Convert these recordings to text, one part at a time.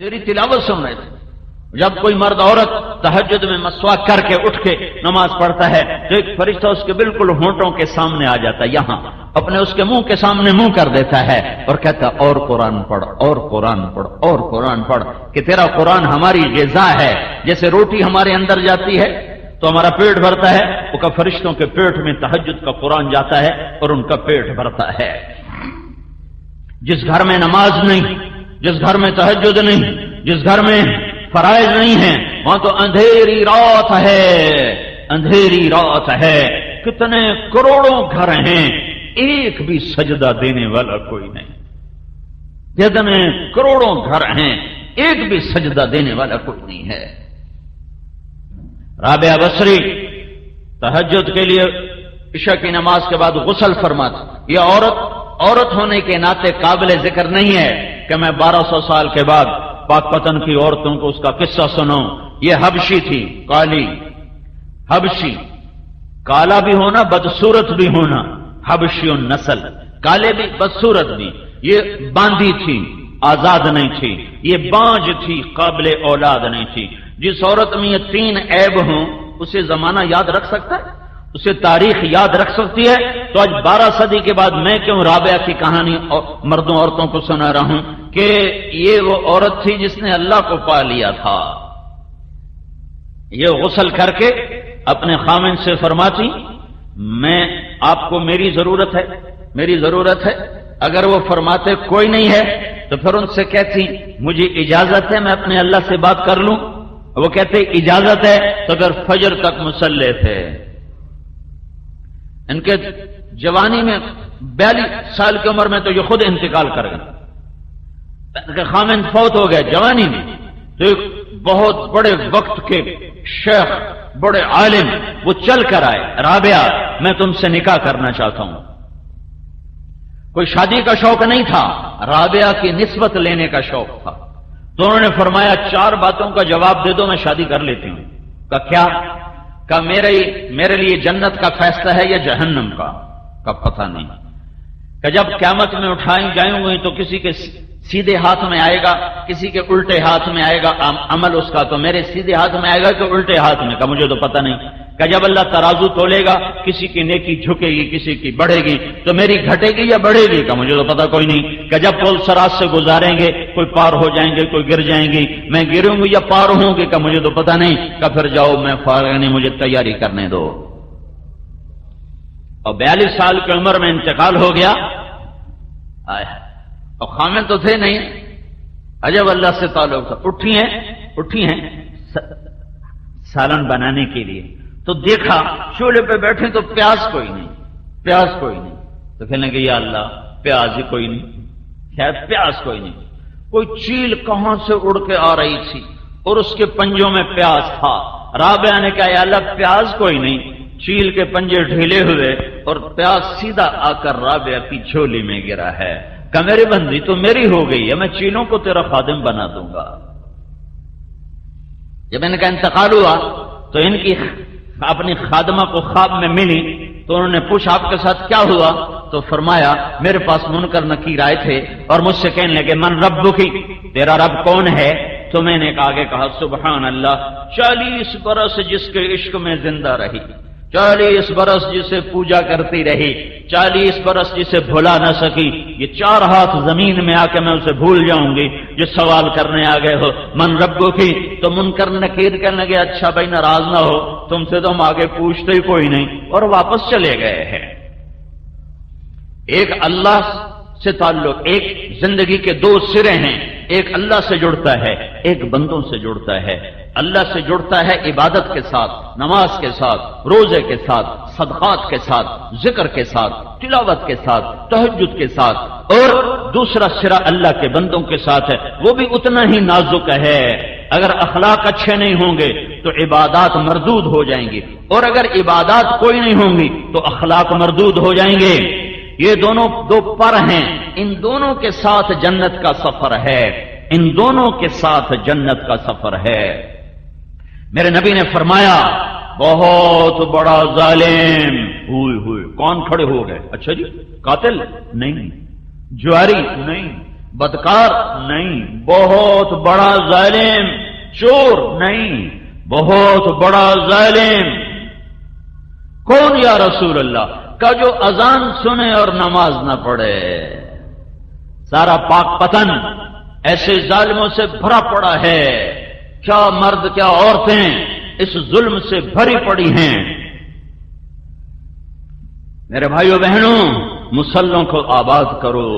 تیری تلاوت سن رہے تھے. جب کوئی مرد عورت تہجد میں مسواک کر کے اٹھ کے نماز پڑھتا ہے تو ایک فرشتہ اس کے بالکل ہونٹوں کے سامنے آ جاتا ہے, یہاں اپنے اس کے منہ کے سامنے منہ کر دیتا ہے اور کہتا ہے اور قرآن پڑھ, اور قرآن پڑھ, اور قرآن پڑھ, کہ تیرا قرآن ہماری غذا ہے. جیسے روٹی ہمارے اندر جاتی ہے تو ہمارا پیٹ بھرتا ہے, وہ کا فرشتوں کے پیٹ میں تہجد کا قرآن جاتا ہے اور ان کا پیٹ بھرتا ہے. جس گھر میں نماز نہیں, جس گھر میں تہجد نہیں, جس گھر میں فرائض نہیں ہیں, وہاں تو اندھیری رات ہے, اندھیری رات ہے. کتنے کروڑوں گھر ہیں, ایک بھی سجدہ دینے والا کوئی نہیں. کتنے کروڑوں گھر ہیں, ایک بھی سجدہ دینے والا کوئی نہیں ہے. رابعہ بصری تہجد کے لیے عشاء کی نماز کے بعد غسل فرماتی. یہ عورت ہونے کے ناطے قابل ذکر نہیں ہے کہ میں 1200 سال کے بعد پاک پتن کی عورتوں کو اس کا قصہ سنوں. یہ حبشی تھی, کالی حبشی, کالا بھی ہونا بدصورت بھی ہونا, حبشی النسل, کالے بھی بدصورت بھی. یہ باندھی تھی, آزاد نہیں تھی. یہ بانج تھی, قابل اولاد نہیں تھی. جس عورت میں یہ 3 عیب ہوں اسے زمانہ یاد رکھ سکتا ہے, اسے تاریخ یاد رکھ سکتی ہے. تو آج 12 صدی کے بعد میں کیوں رابعہ کی کہانی مردوں عورتوں کو سنا رہا ہوں کہ یہ وہ عورت تھی جس نے اللہ کو پا لیا تھا. یہ غسل کر کے اپنے خامن سے فرماتی میں آپ کو میری ضرورت ہے, میری ضرورت ہے. اگر وہ فرماتے کوئی نہیں ہے تو پھر ان سے کہتی مجھے اجازت ہے میں اپنے اللہ سے بات کر لوں. وہ کہتے اجازت ہے, تو پھر فجر تک مصلی تھے. ان کے جوانی میں 42 سال کی عمر میں تو یہ خود انتقال کر گئے. خامن فوت ہو گئے جوانی میں. تو ایک بہت بڑے وقت کے شیخ, بڑے عالم, وہ چل کر آئے, رابعہ میں تم سے نکاح کرنا چاہتا ہوں. کوئی شادی کا شوق نہیں تھا, رابعہ کی نسبت لینے کا شوق تھا. تو انہوں نے فرمایا 4 باتوں کا جواب دے دو میں شادی کر لیتی ہوں. کہا کیا؟ کہا میرے لیے جنت کا فیصلہ ہے یا جہنم کا پتہ نہیں. کہ جب قیامت میں اٹھائیں جائیں گے تو کسی کے سیدھے ہاتھ میں آئے گا, کسی کے الٹے ہاتھ میں آئے گا عمل اس کا, تو میرے سیدھے ہاتھ میں آئے گا کہ الٹے ہاتھ میں؟ کہ مجھے تو پتہ نہیں. کہ جب اللہ ترازو تولے گا کسی کی نیکی جھکے گی کسی کی بڑھے گی, تو میری گھٹے گی یا بڑھے گی؟ کہ مجھے تو پتہ کوئی نہیں. کہ جب پل سراج سے گزاریں گے کوئی پار ہو جائیں گے کوئی گر جائیں گی, میں گروں گی یا پار ہوں گی؟ کہ مجھے تو پتہ نہیں. کہ پھر جاؤ میں فارغ نہیں, مجھے تیاری کرنے دو. اور 42 سال کی عمر میں انتقال ہو گیا. اور خامن تو تھے نہیں, عجب اللہ سے تعلق تھا. اٹھی ہیں سالن بنانے کے لیے, تو دیکھا چولہے پہ بیٹھے تو پیاز کوئی نہیں. تو کہنے کہ یا اللہ پیاز ہی کوئی نہیں, شاید پیاز کوئی نہیں. کوئی چیل کہاں سے اڑ کے آ رہی تھی اور اس کے پنجوں میں پیاز تھا. رابعہ نے کہا یا اللہ پیاز کوئی نہیں. چیل کے پنجے ڈھیلے ہوئے اور پیاز سیدھا آ کر رابعہ کی جھولی میں گرا ہے. کہ میری بندی تو میری ہو گئی ہے, میں چیلوں کو تیرا خادم بنا دوں گا. جب ان کا انتقال ہوا تو ان کی اپنی خادمہ کو خواب میں ملی, تو انہوں نے پوچھا آپ کے ساتھ کیا ہوا؟ تو فرمایا میرے پاس منکر نکیر آئے تھے اور مجھ سے کہنے لگے من ربکی, تیرا رب کون ہے؟ تو میں نے آگے کہا سبحان اللہ, 40 برس جس کے عشق میں زندہ رہی, 40 برس جسے پوجا کرتی رہی, 40 برس جسے بھلا نہ سکی, یہ 4 ہاتھ زمین میں آ کے میں اسے بھول جاؤں گی. جو سوال کرنے آ گئے ہو من ربو کی, تو منکر نکیر کہنے لگے اچھا بھائی ناراض نہ ہو, تم سے تو ہم آگے پوچھتے ہی کوئی نہیں, اور واپس چلے گئے ہیں. ایک اللہ سے تعلق, ایک زندگی کے 2 سرے ہیں, ایک اللہ سے جڑتا ہے ایک بندوں سے جڑتا ہے. اللہ سے جڑتا ہے عبادت کے ساتھ, نماز کے ساتھ, روزے کے ساتھ, صدقات کے ساتھ, ذکر کے ساتھ, تلاوت کے ساتھ, تہجد کے ساتھ. اور دوسرا سرا اللہ کے بندوں کے ساتھ ہے, وہ بھی اتنا ہی نازک ہے. اگر اخلاق اچھے نہیں ہوں گے تو عبادات مردود ہو جائیں گی, اور اگر عبادات کوئی نہیں ہوں گی تو اخلاق مردود ہو جائیں گے. یہ دونوں 2 پر ہیں, ان دونوں کے ساتھ جنت کا سفر ہے, ان دونوں کے ساتھ جنت کا سفر ہے. میرے نبی نے فرمایا بہت بڑا ظالم ہوئے کون کھڑے ہو گئے؟ اچھا جی قاتل نہیں, جواری نہیں, بدکار نہیں، بہت بڑا ظالم، چور نہیں، بہت بڑا ظالم۔ کون یا رسول اللہ؟ کا جو اذان سنے اور نماز نہ پڑھے۔ سارا پاک پتن ایسے ظالموں سے بھرا پڑا ہے، کیا مرد کیا عورتیں اس ظلم سے بھری پڑی ہیں۔ میرے بھائیوں بہنوں، مصلوں کو آباد کرو،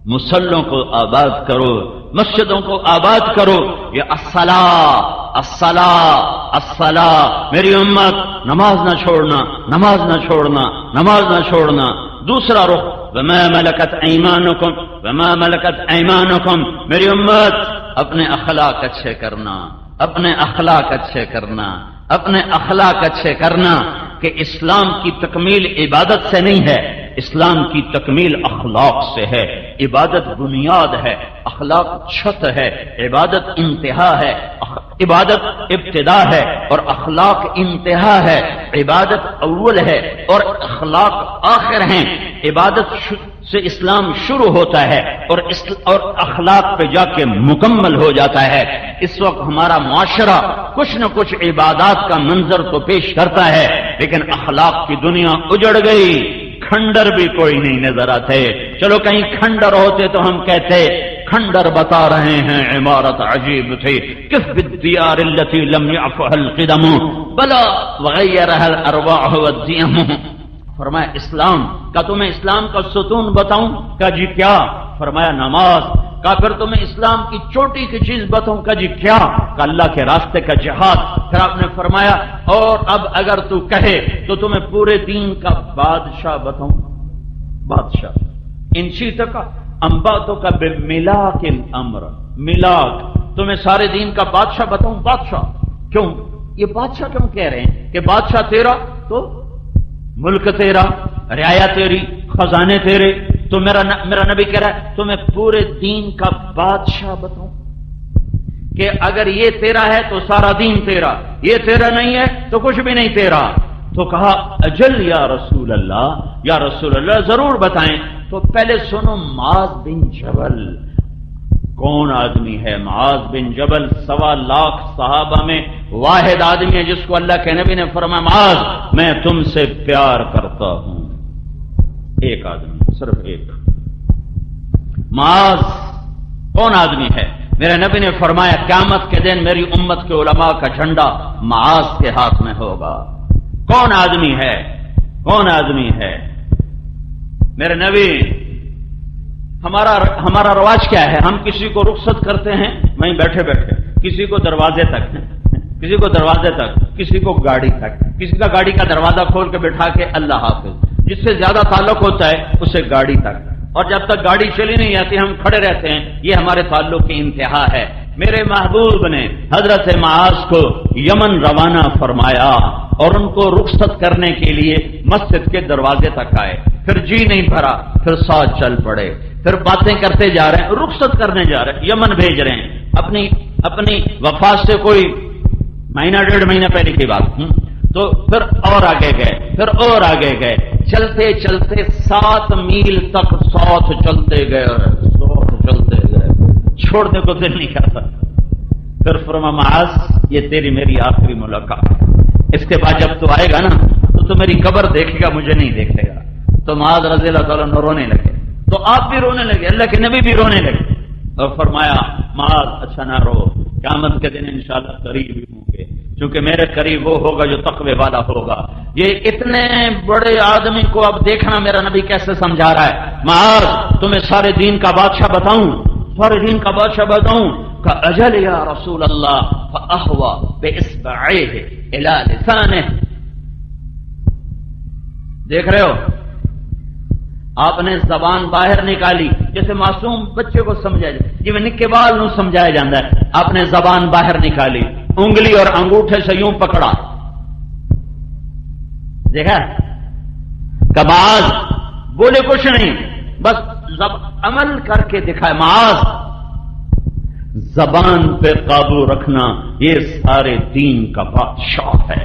مصلوں کو آباد کرو، مسجدوں کو آباد کرو۔ یہ الصلاۃ الصلاۃ الصلاۃ، میری امت نماز نہ چھوڑنا، نماز نہ چھوڑنا، نماز نہ چھوڑنا۔ دوسرا رخ وما ملکت ایمانکم، وما ملکت ایمانکم، میری امت اپنے اخلاق اچھے کرنا، اپنے اخلاق اچھے کرنا، اپنے اخلاق اچھے کرنا۔ کہ اسلام کی تکمیل عبادت سے نہیں ہے، اسلام کی تکمیل اخلاق سے ہے۔ عبادت بنیاد ہے، اخلاق چھت ہے۔ عبادت انتہا ہے، عبادت ابتدا ہے اور اخلاق انتہا ہے۔ عبادت اول ہے اور اخلاق آخر ہیں۔ عبادت سے اسلام شروع ہوتا ہے اور اخلاق پہ جا کے مکمل ہو جاتا ہے۔ اس وقت ہمارا معاشرہ کچھ نہ کچھ عبادات کا منظر تو پیش کرتا ہے، لیکن اخلاق کی دنیا اجڑ گئی۔ کھنڈر بھی کوئی نہیں نظر آتے۔ چلو کہیں کھنڈر ہوتے تو ہم کہتے کھنڈر بتا رہے ہیں عمارت عجیب تھی، کف بالدیار التي لم يعفها القدم بلا وغيرها الارواح والديم۔ فرمایا اسلام کا تمہیں اسلام کا ستون بتاؤں؟ کہا جی کیا؟ فرمایا نماز۔ کہا پھر تمہیں اسلام کی چوٹی کی چیز بتاؤں؟ کہا جی کیا؟ کہ اللہ کے راستے کا جہاد۔ پھر آپ نے فرمایا اور اب اگر تو کہے تو تمہیں پورے دین کا بادشاہ بتاؤں؟ بادشاہ ان شئت کا انباتوں کا بملاک الامر، ملاک، تمہیں سارے دین کا بادشاہ بتاؤں؟ بادشاہ کیوں؟ یہ بادشاہ کیوں کہہ رہے ہیں کہ بادشاہ تیرا تو ملک تیرا، رعایا تیری، خزانے تیرے، تو میرا نبی کہہ رہا ہے تمہیں پورے دین کا بادشاہ بتاؤں کہ اگر یہ تیرا ہے تو سارا دین تیرا، یہ تیرا نہیں ہے تو کچھ بھی نہیں تیرا۔ تو کہا اجل یا رسول اللہ، یا رسول اللہ ضرور بتائیں۔ تو پہلے سنو معاذ بن جبل کون آدمی ہے؟ معاذ بن جبل 1.25 لاکھ صحابہ میں واحد آدمی ہے جس کو اللہ کے نبی نے فرمایا معاذ میں تم سے پیار کرتا ہوں۔ ایک آدمی، صرف ایک۔ معاذ کون آدمی ہے؟ میرے نبی نے فرمایا قیامت کے دن میری امت کے علماء کا جھنڈا معاذ کے ہاتھ میں ہوگا۔ کون آدمی ہے؟ کون آدمی ہے؟ میرے نبی، ہمارا رواج کیا ہے؟ ہم کسی کو رخصت کرتے ہیں وہیں بیٹھے بیٹھے، کسی کو دروازے تک، کسی کو دروازے تک، کسی کو گاڑی تک، کسی کا گاڑی کا دروازہ کھول کے بٹھا کے اللہ حافظ، جس سے زیادہ تعلق ہوتا ہے اسے گاڑی تک، اور جب تک گاڑی چلی نہیں آتی ہم کھڑے رہتے ہیں۔ یہ ہمارے تعلق کی انتہا ہے۔ میرے محبوب نے حضرت معاذ کو یمن روانہ فرمایا اور ان کو رخصت کرنے کے لیے مسجد کے دروازے تک آئے، پھر جی نہیں بھرا، پھر ساتھ چل پڑے، پھر باتیں کرتے جا رہے ہیں، رخصت کرنے جا رہے ہیں، یمن بھیج رہے ہیں، اپنی وفات سے کوئی مہینہ 1.5 مہینہ پہلے کی بات۔ تو پھر اور آگے گئے، پھر اور آگے گئے، چلتے چلتے 7 میل تک ساتھ چلتے گئے، چلتے گئے، چھوڑنے کو دل نہیں کرتا۔ پھر فرمایا معاذ یہ تیری میری آخری ملاقات، اس کے بعد جب تو آئے گا نا تو میری قبر دیکھے گا، مجھے نہیں دیکھے گا۔ تو معاذ رضی اللہ تعالیٰ عنہ رونے لگے، تو آپ بھی رونے لگے، اللہ کے نبی بھی رونے لگے، اور فرمایا معاذ اچھا نہ رو، قیامت کے دن انشاءاللہ قریب ہی ہوں گے، چونکہ میرے قریب وہ ہوگا جو تقوی والا ہوگا۔ یہ اتنے بڑے آدمی کو اب دیکھنا میرا نبی کیسے سمجھا رہا ہے۔ معاذ تمہیں سارے دین کا بادشاہ بتاؤں؟ سارے دین کا بادشاہ بتاؤں؟ کہ اجل یا رسول اللہ، فاہوى باصبعيه الى لسانه۔ دیکھ رہے ہو، آپ نے زبان باہر نکالی، جیسے معصوم بچے کو سمجھایا جائے، جی میں نکے بال نو سمجھایا جاتا ہے، آپ نے زبان باہر نکالی، انگلی اور انگوٹھے سے یوں پکڑا، دیکھا کہ معاذ بولے کچھ نہیں، بس عمل کر کے دکھائے۔ معاذ زبان پہ قابو رکھنا یہ سارے دین کا بادشاہ ہے۔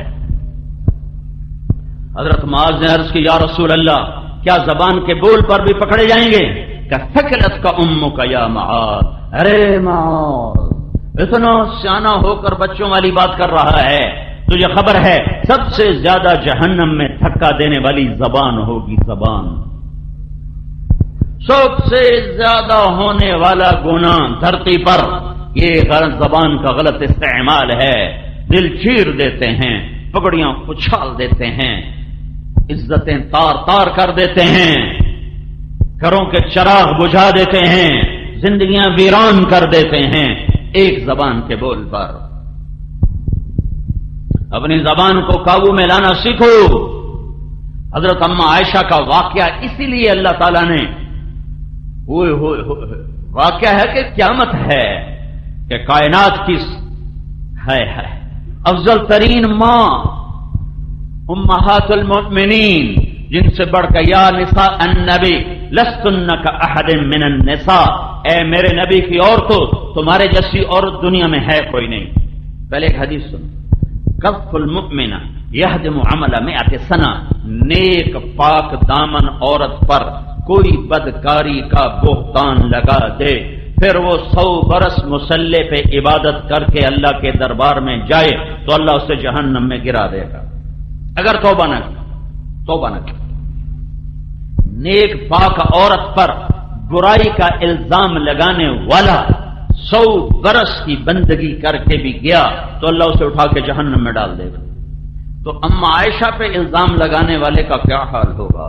حضرت معاذ نے عرض کی یا رسول اللہ کیا زبان کے بول پر بھی پکڑے جائیں گے؟ کہ ثقلت کا امک یا معاذ، ارے معاذ اتنا سیانا ہو کر بچوں والی بات کر رہا ہے، تجھے خبر ہے سب سے زیادہ جہنم میں دھکا دینے والی زبان ہوگی، زبان سب سے زیادہ ہونے والا گناہ دھرتی پر یہ زبان کا غلط استعمال ہے، دل چیر دیتے ہیں، پگڑیاں اچھال دیتے ہیں، عزتیں تار تار کر دیتے ہیں، گھروں کے چراغ بجھا دیتے ہیں، زندگیاں ویران کر دیتے ہیں ایک زبان کے بول پر۔ اپنی زبان کو قابو میں لانا سیکھو۔ حضرت اما عائشہ کا واقعہ اسی لیے اللہ تعالیٰ نے واقعہ ہے کہ قیامت ہے کہ کائنات کی ہے افضل ترین ماں امہات المؤمنین، جن سے بڑھ کر یا نساء النبی لستن کاحد من النساء، اے میرے نبی کی عورتوں تمہارے جیسی عورت دنیا میں ہے کوئی نہیں۔ پہلے ایک حدیث سن، کف المؤمن یہدم عمل مئۃ سنہ، نیک پاک دامن عورت پر کوئی بدکاری کا بہتان لگا دے پھر وہ 100 برس مصلی پہ عبادت کر کے اللہ کے دربار میں جائے تو اللہ اسے جہنم میں گرا دے گا، اگر توبہ نہ کی۔ نیک پاک عورت پر برائی کا الزام لگانے والا 100 برس کی بندگی کر کے بھی گیا تو اللہ اسے اٹھا کے جہنم میں ڈال دے گا۔ تو اما عائشہ پہ الزام لگانے والے کا کیا حال ہوگا؟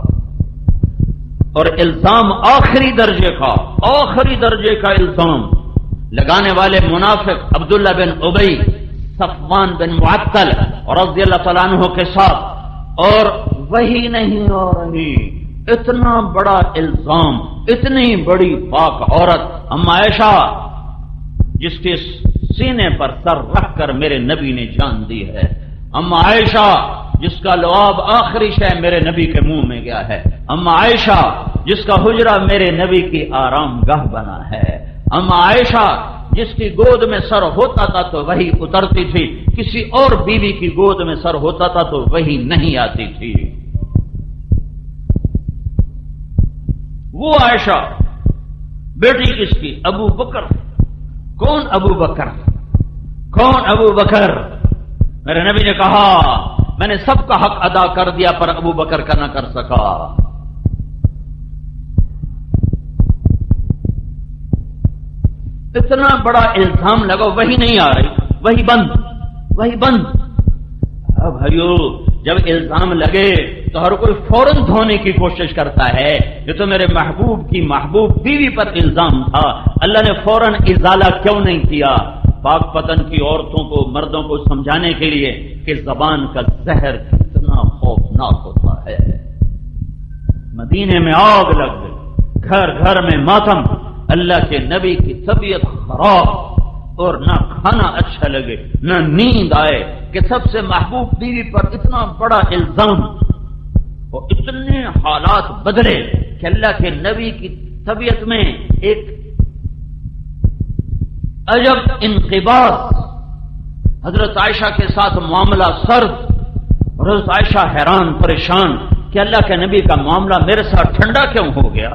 اور الزام آخری درجے کا الزام لگانے والے منافق عبداللہ بن ابی، صفوان بن معطل رضی اللہ تعالیٰ عنہ کے ساتھ، اور وہی نہیں ہو رہی، اتنا بڑا الزام، اتنی بڑی پاک عورت اما عائشہ جس کے سینے پر سر رکھ کر میرے نبی نے جان دی ہے، اما عائشہ جس کا لعاب آخری شے میرے نبی کے منہ میں گیا ہے، اما عائشہ جس کا حجرہ میرے نبی کی آرام گاہ بنا ہے، اما عائشہ جس کی گود میں سر ہوتا تھا تو وہی اترتی تھی، کسی اور بیوی کی گود میں سر ہوتا تھا تو وہی نہیں آتی تھی۔ وہ عائشہ بیٹی کس کی؟ ابو بکر۔ کون ابو بکر؟ میرے نبی نے کہا میں نے سب کا حق ادا کر دیا پر ابو بکر کا نہ کر سکا۔ اتنا بڑا الزام لگا، وہی نہیں آ رہی، وہی بند۔ اب بھائیو جب الزام لگے تو ہر کوئی فوراً دھونے کی کوشش کرتا ہے، یہ تو میرے محبوب کی محبوب بیوی پر الزام تھا، اللہ نے فوراً ازالہ کیوں نہیں کیا؟ پاک پتن کی عورتوں کو، مردوں کو سمجھانے کے لیے کہ زبان کا زہر کتنا خوفناک ہوتا ہے۔ مدینے میں آگ لگ گئی، گھر گھر میں ماتم، اللہ کے نبی کی طبیعت خراب اور نہ کھانا اچھا لگے نہ نیند آئے کہ سب سے محبوب بیوی پر اتنا بڑا الزام، اور اتنے حالات بدلے کہ اللہ کے نبی کی طبیعت میں ایک عجب انقباض، حضرت عائشہ کے ساتھ معاملہ سرد، حضرت عائشہ حیران پریشان کہ اللہ کے نبی کا معاملہ میرے ساتھ ٹھنڈا کیوں ہو گیا؟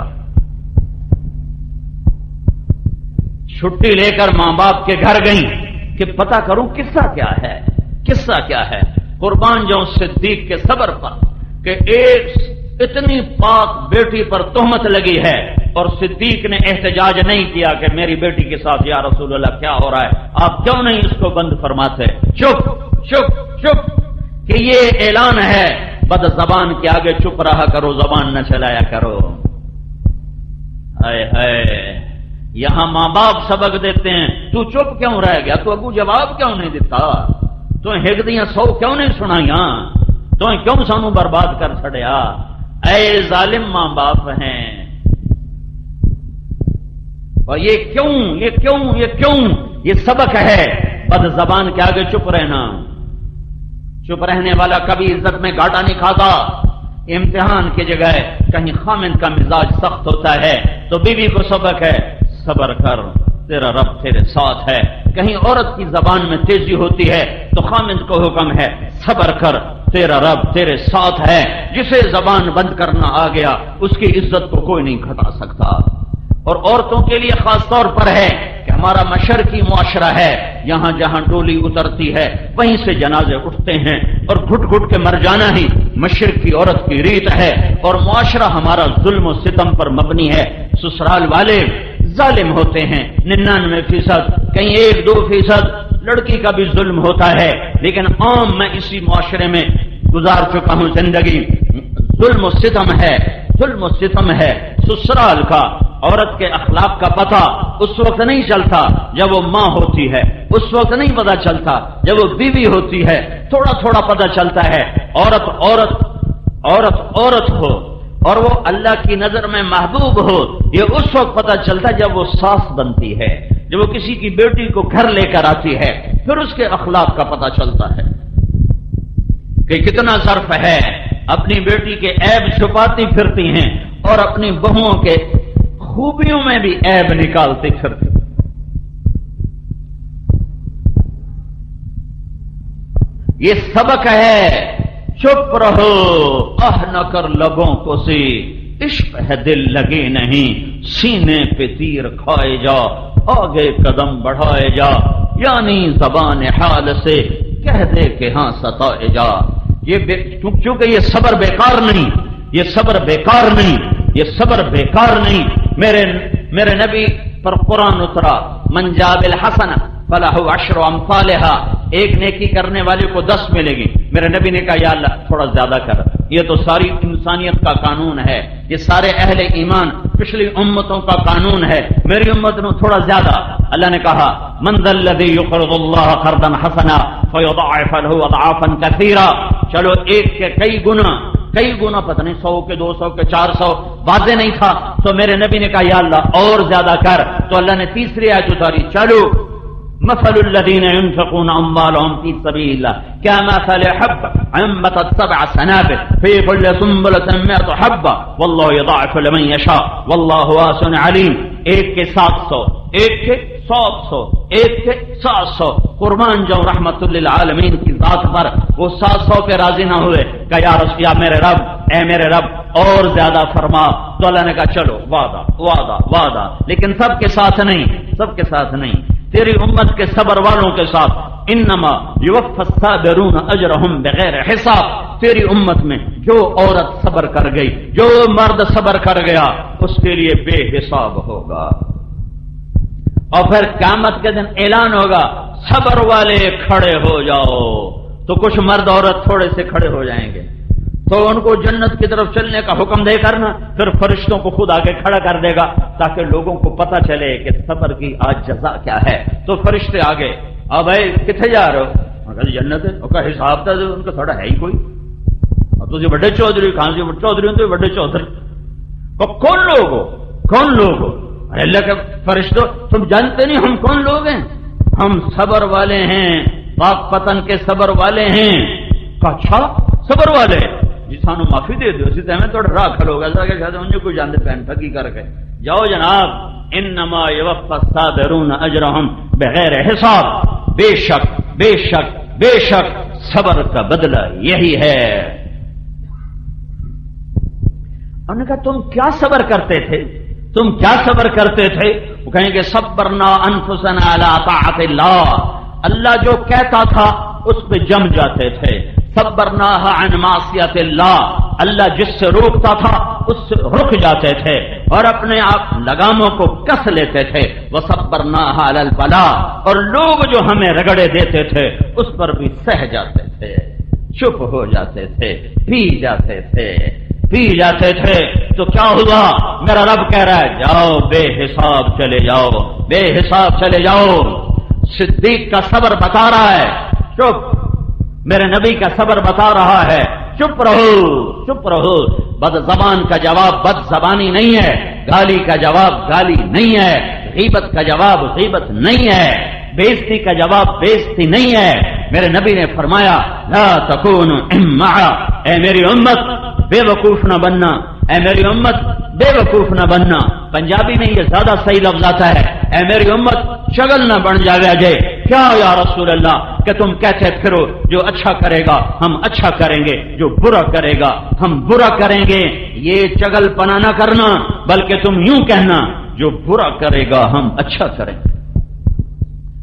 چھٹی لے کر ماں باپ کے گھر گئیں کہ پتہ کروں قصہ کیا ہے۔ قربان جاؤں صدیق کے صبر پر کہ ایک اتنی پاک بیٹی پر تہمت لگی ہے اور صدیق نے احتجاج نہیں کیا کہ میری بیٹی کے ساتھ یا رسول اللہ کیا ہو رہا ہے، آپ کیوں نہیں اس کو بند فرماتے؟ چپ کہ یہ اعلان ہے، بد زبان کے آگے چپ رہا کرو، زبان نہ چلایا کرو۔ یہاں ماں باپ سبق دیتے ہیں، تو چپ کیوں رہ گیا؟ تو ابو جواب کیوں نہیں دیتا؟ تو ہگدیاں 100 کیوں نہیں سنائیاں؟ تو کیوں سانو برباد کر چھڑیا؟ اے ظالم ماں باپ ہیں۔ اور یہ سبق ہے، بد زبان کے آگے چپ رہنا۔ چپ رہنے والا کبھی عزت میں گھاٹا نہیں کھاتا۔ امتحان کی جگہ کہیں خامن کا مزاج سخت ہوتا ہے تو بیوی کو سبق ہے، صبر کر تیرا رب تیرے ساتھ ہے۔ کہیں عورت کی زبان میں تیزی ہوتی ہے تو خامن کو حکم ہے، صبر کر تیرا رب تیرے ساتھ ہے۔ جسے زبان بند کرنا آ گیا اس کی عزت کو کوئی نہیں گھٹا سکتا۔ اور عورتوں کے لیے خاص طور پر ہے کہ ہمارا مشرقی معاشرہ ہے، یہاں جہاں ڈولی اترتی ہے وہیں سے جنازے اٹھتے ہیں، اور گھٹ گھٹ کے مر جانا ہی مشرقی عورت کی ریت ہے، اور معاشرہ ہمارا ظلم و ستم پر مبنی ہے۔ سسرال والے ظالم ہوتے ہیں 99%، کہیں 1-2% لڑکی کا بھی ظلم ہوتا ہے، لیکن عام میں اسی معاشرے میں گزار چکا ہوں زندگی، ظلم و ستم ہے، ظلم و ستم ہے۔ سسرال کا عورت کے اخلاق کا پتہ اس وقت نہیں چلتا جب وہ ماں ہوتی ہے، اس وقت نہیں پتہ چلتا جب وہ بیوی ہوتی ہے، تھوڑا تھوڑا پتہ چلتا ہے۔ عورت ہو اور وہ اللہ کی نظر میں محبوب ہو، یہ اس وقت پتہ چلتا جب وہ ساس بنتی ہے، جب وہ کسی کی بیٹی کو گھر لے کر آتی ہے، پھر اس کے اخلاق کا پتہ چلتا ہے کہ کتنا ظرف ہے، اپنی بیٹی کے عیب چھپاتی پھرتی ہیں اور اپنی بہوؤں کے خوبیوں میں بھی عیب نکالتی پھرتی۔ یہ سبق ہے، چپ رہو، نہ کر لبوں کو سی، عشق ہے دل لگے نہیں، سینے پہ تیر کھائے جا، آگے قدم بڑھائے جا، یعنی زبان حال سے کہہ دے کہ ہاں ستائے جا۔ چونکہ یہ صبر بیکار نہیں، یہ صبر بیکار نہیں، یہ صبر بیکار نہیں۔ میرے نبی پر قرآن اترا، من جاء بالحسنہ فلہ عشر امثالھا، ایک نیکی کرنے والے کو 10 ملے گی۔ میرے نبی نے کہا یا اللہ تھوڑا زیادہ کر، یہ تو ساری انسانیت کا قانون ہے، یہ سارے اہل ایمان پچھلی امتوں کا قانون ہے، میری امت نے تھوڑا زیادہ۔ اللہ نے کہا من ذا الذی یقرض اللہ قرضا حسنا فیضاعف له اضعافا کثیرا، چلو ایک کے کئی گنا پتہ نہیں 100 کے 200 کے 400، واضح نہیں تھا تو میرے نبی نے کہا یا اللہ اور زیادہ کر، تو اللہ نے تیسری آیت اتاری، چلو مثل الذين ينفقون اموالهم في سبيل الله كمثل حبة انبتت 7 سنابل في كل سنبلة 100 حبة والله يضاعف لمن يشاء والله واسع عليم۔ ایک کے 700، ایک کے 700، ایک کے 700، قربان جاؤں رحمت للعالمین کی ذات پر، وہ 700 پہ راضی نہ ہوئے کہ یا رسول یا میرے رب، اے میرے رب اور زیادہ فرما، تو اللہ نے کہا چلو وعدہ وعدہ وعدہ، لیکن سب کے ساتھ نہیں، سب کے ساتھ نہیں، تیری امت کے صبر والوں کے ساتھ۔ انما یوفی الصابرون اجرہم بغیر حساب، تیری امت میں جو عورت صبر کر گئی، جو مرد صبر کر گیا، اس کے لیے بے حساب ہوگا۔ اور پھر قیامت کے دن اعلان ہوگا صبر والے کھڑے ہو جاؤ، تو کچھ مرد عورت تھوڑے سے کھڑے ہو جائیں گے، تو ان کو جنت کی طرف چلنے کا حکم دے کرنا، پھر فرشتوں کو خود آگے کھڑا کر دے گا تاکہ لوگوں کو پتہ چلے کہ صبر کی آج جزا کیا ہے۔ تو فرشتے آگے، بھائی کتنے جا رہے ہو؟ جنت ہے، ان کا حساب تھا ان کا تھوڑا ہے ہی کوئی، اور تجھے بڑے چودھری، کہاں سے چودھری تو بڑے چودھری، کون لوگ ہو، کون لوگ ہو؟ اللہ کے فرشتوں تم جانتے نہیں ہم کون لوگ ہیں؟ ہم صبر والے ہیں، پاک پتن کے صبر والے ہیں۔ اچھا صبر والے جی سانو معافی دے دو، اسی طرح تھوڑا راہ کھلو گا کہ شاید انہیں کوئی جانتے پہن ٹھگی کر کے جاؤ جناب۔ انما یوفی الصابرون اجرہم بغیر حساب، بے شک بے شک بے شک صبر کا بدلہ یہی ہے۔ انہوں نے کہا تم کیا صبر کرتے تھے، تم کیا صبر کرتے تھے؟ وہ کہیں گے صبرنا انفسنا علی طاعت اللہ، اللہ جو کہتا تھا اس پہ جم جاتے تھے۔ صبرناها عن معصیت اللہ، اللہ جس سے روکتا تھا اس سے رک جاتے تھے اور اپنے آپ لگاموں کو کس لیتے تھے۔ وصبرناها علی البلاء، اور لوگ جو ہمیں رگڑے دیتے تھے اس پر بھی سہ جاتے تھے، چپ ہو جاتے تھے، پی جاتے تھے، پی جاتے تھے۔ تو کیا ہوا؟ میرا رب کہہ رہا ہے جاؤ بے حساب چلے جاؤ، بے حساب چلے جاؤ۔ صدیق کا صبر بتا رہا ہے چپ، میرے نبی کا صبر بتا رہا ہے چپ رہو، چپ رہو۔ بد زبان کا جواب بد زبانی نہیں ہے، گالی کا جواب گالی نہیں ہے، غیبت کا جواب غیبت نہیں ہے، بےزتی کا جواب بےزتی نہیں ہے۔ میرے نبی نے فرمایا لا تکونوا امعا، اے میری امت بے وقوف نہ بننا، اے میری امت بے وقوف نہ بننا۔ پنجابی میں یہ زیادہ صحیح لفظ آتا ہے، اے میری امت شگل نہ بن جاوے جے۔ کیا یا رسول اللہ کہ تم کہتے پھرو جو اچھا کرے گا ہم اچھا کریں گے، جو برا کرے گا ہم برا کریں گے۔ یہ چگل پنا نہ کرنا، بلکہ تم یوں کہنا جو برا کرے گا ہم اچھا کریں گے،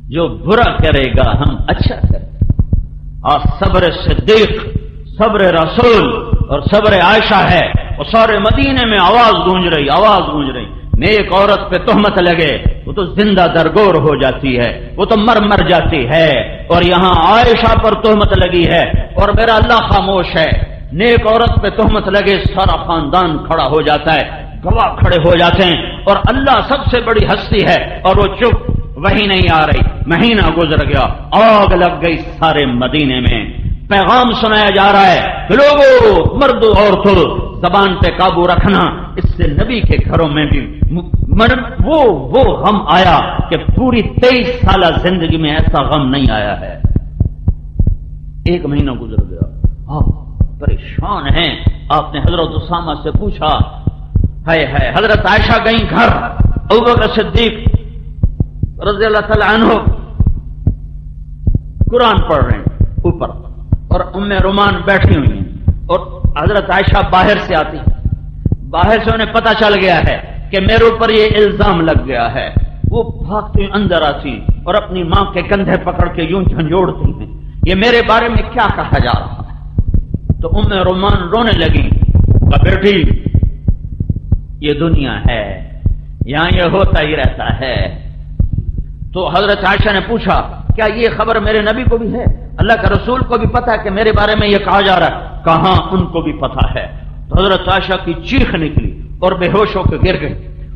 جو برا کرے گا ہم اچھا کریں گے۔ اور صبر صدیق، صبر رسول اور صبر عائشہ ہے، اور سارے مدینے میں آواز گونج رہی، نیک عورت پہ تہمت لگے وہ تو زندہ درگور ہو جاتی ہے، وہ تو مر جاتی ہے، اور یہاں عائشہ پر تہمت لگی ہے اور میرا اللہ خاموش ہے۔ نیک عورت پہ تہمت لگے سارا خاندان کھڑا ہو جاتا ہے، گواہ کھڑے ہو جاتے ہیں، اور اللہ سب سے بڑی ہستی ہے اور وہ چپ، وہی نہیں آ رہی۔ مہینہ گزر گیا، آگ لگ گئی سارے مدینے میں، پیغام سنایا جا رہا ہے کہ لوگوں، مردوں عورتوں، زبان پہ قابو رکھنا۔ اس سے نبی کے گھروں میں بھی وہ غم آیا کہ پوری 23 سالہ زندگی میں ایسا غم نہیں آیا ہے۔ ایک مہینہ گزر گیا، آپ پریشان ہیں۔ آپ نے حضرت اسامہ سے پوچھا، ہے حضرت عائشہ گئیں گھر، ابوبکر صدیق رضی اللہ تعالی عنہ قرآن پڑھ رہے ہیں اوپر، اور ام رومان بیٹھی ہوئی ہیں، اور حضرت عائشہ باہر سے آتی، باہر سے انہیں پتہ چل گیا ہے کہ میرے اوپر یہ الزام لگ گیا ہے۔ وہ بھاگتی اندر آتی اور اپنی ماں کے کندھے پکڑ کے یوں جھنجھوڑتی ہیں، یہ میرے بارے میں کیا کہا جا رہا ہے؟ تو ام رومان رونے لگی، کہا بیٹی یہ دنیا ہے، یہاں یہ ہوتا ہی رہتا ہے۔ تو حضرت عائشہ نے پوچھا، کیا یہ خبر میرے نبی کو بھی ہے؟ اللہ کا رسول کو بھی پتا ہے کہ میرے بارے میں یہ کہا جا رہا ہے؟ کہاں ان کو بھی پتا ہے۔ تو حضرت عائشہ کی چیخ نکلی اور بے ہوش ہو کے گر گئی۔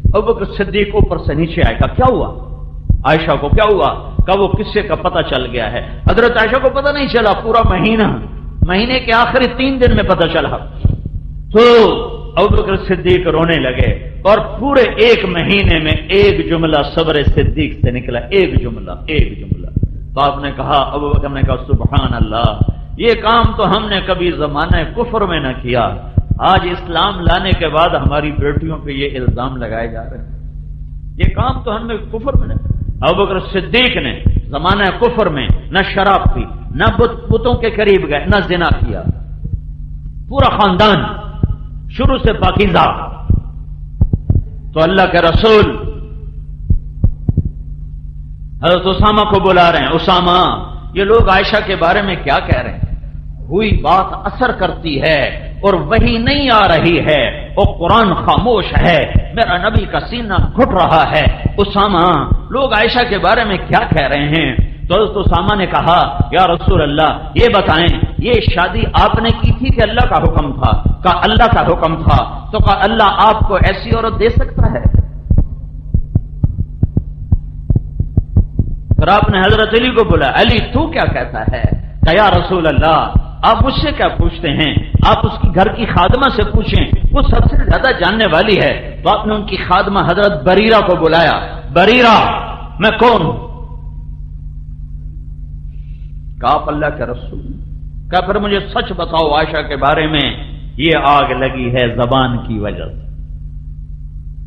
ابوبکر صدیق اوپر سے نیچے آئے، کہا کیا ہوا عائشہ کو، کیا ہوا؟ کہا وہ قصے کا پتہ چل گیا ہے۔ حضرت عائشہ کو پتہ نہیں چلا، پورا مہینے کے آخری 3 دن میں پتہ چلا۔ تو ابوبکر صدیق رونے لگے، اور پورے 1 مہینے میں ایک جملہ صبر صدیق سے نکلا، ایک جملہ۔ تو آپ نے کہا، ابوبکر نے کہا سبحان اللہ، یہ کام تو ہم نے کبھی زمانہ کفر میں نہ کیا، آج اسلام لانے کے بعد ہماری بیٹیوں پہ یہ الزام لگائے جا رہے ہیں، یہ کام تو ہم نے کفر میں نہ کیا۔ ابوبکر صدیق نے زمانہ کفر میں نہ شراب پی، نہ بتوں کے قریب گئے، نہ زنا کیا، پورا خاندان شروع سے پاکیزہ۔ تو اللہ کے رسول حضرت اسامہ کو بلا رہے ہیں، اسامہ یہ لوگ عائشہ کے بارے میں کیا کہہ رہے ہیں؟ ہوئی بات اثر کرتی ہے اور وہی نہیں آ رہی ہے، اور قرآن خاموش ہے، میرا نبی کا سینہ گھٹ رہا ہے۔ اسامہ لوگ عائشہ کے بارے میں کیا کہہ رہے ہیں؟ تو حضرت اسامہ نے کہا، یا رسول اللہ یہ بتائیں، یہ شادی آپ نے کی تھی کہ اللہ کا حکم تھا؟ کہا اللہ کا حکم تھا۔ تو کہا اللہ آپ کو ایسی عورت دے سکتا ہے؟ پھر آپ نے حضرت علی کو بولا، علی تو کیا کہتا ہے؟ کہ یا رسول اللہ آپ مجھ سے کیا پوچھتے ہیں، آپ اس کی گھر کی خادمہ سے پوچھیں، وہ سب سے زیادہ جاننے والی ہے۔ تو آپ نے ان کی خادمہ حضرت بریرہ کو بلایا، بریرہ میں کون ہوں؟ کہا آپ اللہ کے رسول۔ کہا پھر مجھے سچ بتاؤ عائشہ کے بارے میں یہ آگ لگی ہے زبان کی وجہ سے،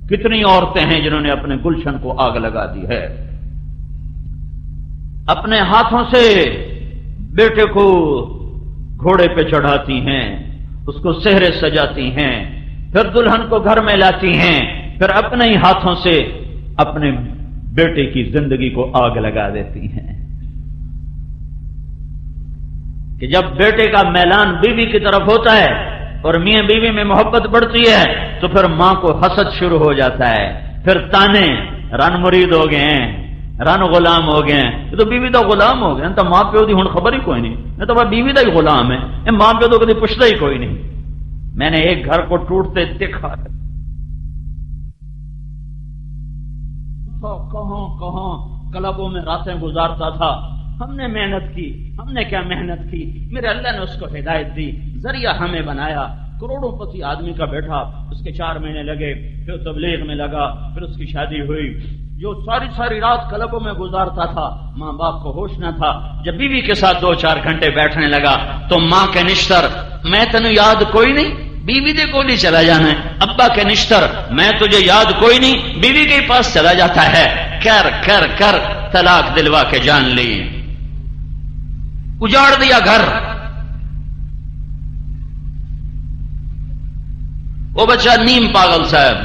کتنی عورتیں ہیں جنہوں نے اپنے گلشن کو آگ لگا دی ہے، اپنے ہاتھوں سے بیٹے کو گھوڑے پہ چڑھاتی ہیں، اس کو سہرے سجاتی ہیں، پھر دلہن کو گھر میں لاتی ہیں، پھر اپنے ہی ہاتھوں سے اپنے بیٹے کی زندگی کو آگ لگا دیتی ہیں۔ کہ جب بیٹے کا میلان بیوی کی طرف ہوتا ہے اور میاں بیوی میں محبت بڑھتی ہے تو پھر ماں کو حسد شروع ہو جاتا ہے، پھر تانے، رن مرید ہو گئے ہیں، رن غلام ہو گئے ہیں، یہ تو بیوی دا غلام ہو گئے، تو ماں پیو دی ہن خبر ہی کوئی نہیں، نہیں تو بیوی دا ہی غلام ہے، ماں پیو تو کبھی پوچھتا ہی کوئی نہیں۔ میں نے ایک گھر کو ٹوٹتے دیکھا، کہاں کہاں کلبوں میں راتیں گزارتا تھا۔ ہم نے محنت کی، ہم نے کیا محنت کی، میرے اللہ نے اس کو ہدایت دی، ذریعہ ہمیں بنایا، کروڑوں پتی آدمی کا بیٹا، اس کے 4 مہینے لگے، پھر تبلیغ میں لگا، پھر اس کی شادی ہوئی۔ جو ساری رات کلبوں میں گزارتا تھا، ماں باپ کو ہوش نہ تھا، جب بیوی کے ساتھ 2-4 گھنٹے بیٹھنے لگا تو ماں کے نشتر، میں تینوں یاد کوئی نہیں، بیوی دے کو نہیں چلا جانا ہے، ابا کے نشتر، میں تجھے یاد کوئی نہیں، بیوی کے پاس چلا جاتا ہے، کر کر کر طلاق دلوا کے جان لی، اجاڑ دیا گھر۔ وہ بچہ نیم پاگل صاحب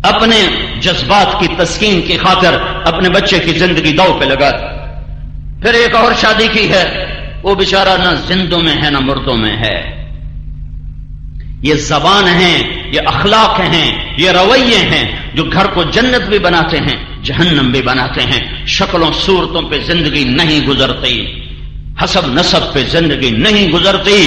اپنے جذبات کی تسکین کی خاطر اپنے بچے کی زندگی داؤ پہ لگا دی. پھر ایک اور شادی کی ہے، وہ بیچارہ نہ زندوں میں ہے نہ مردوں میں ہے. یہ زبان ہیں، یہ اخلاق ہیں، یہ رویے ہیں جو گھر کو جنت بھی بناتے ہیں جہنم بھی بناتے ہیں. شکلوں صورتوں پہ زندگی نہیں گزرتی، حسب نسب پہ زندگی نہیں گزرتی،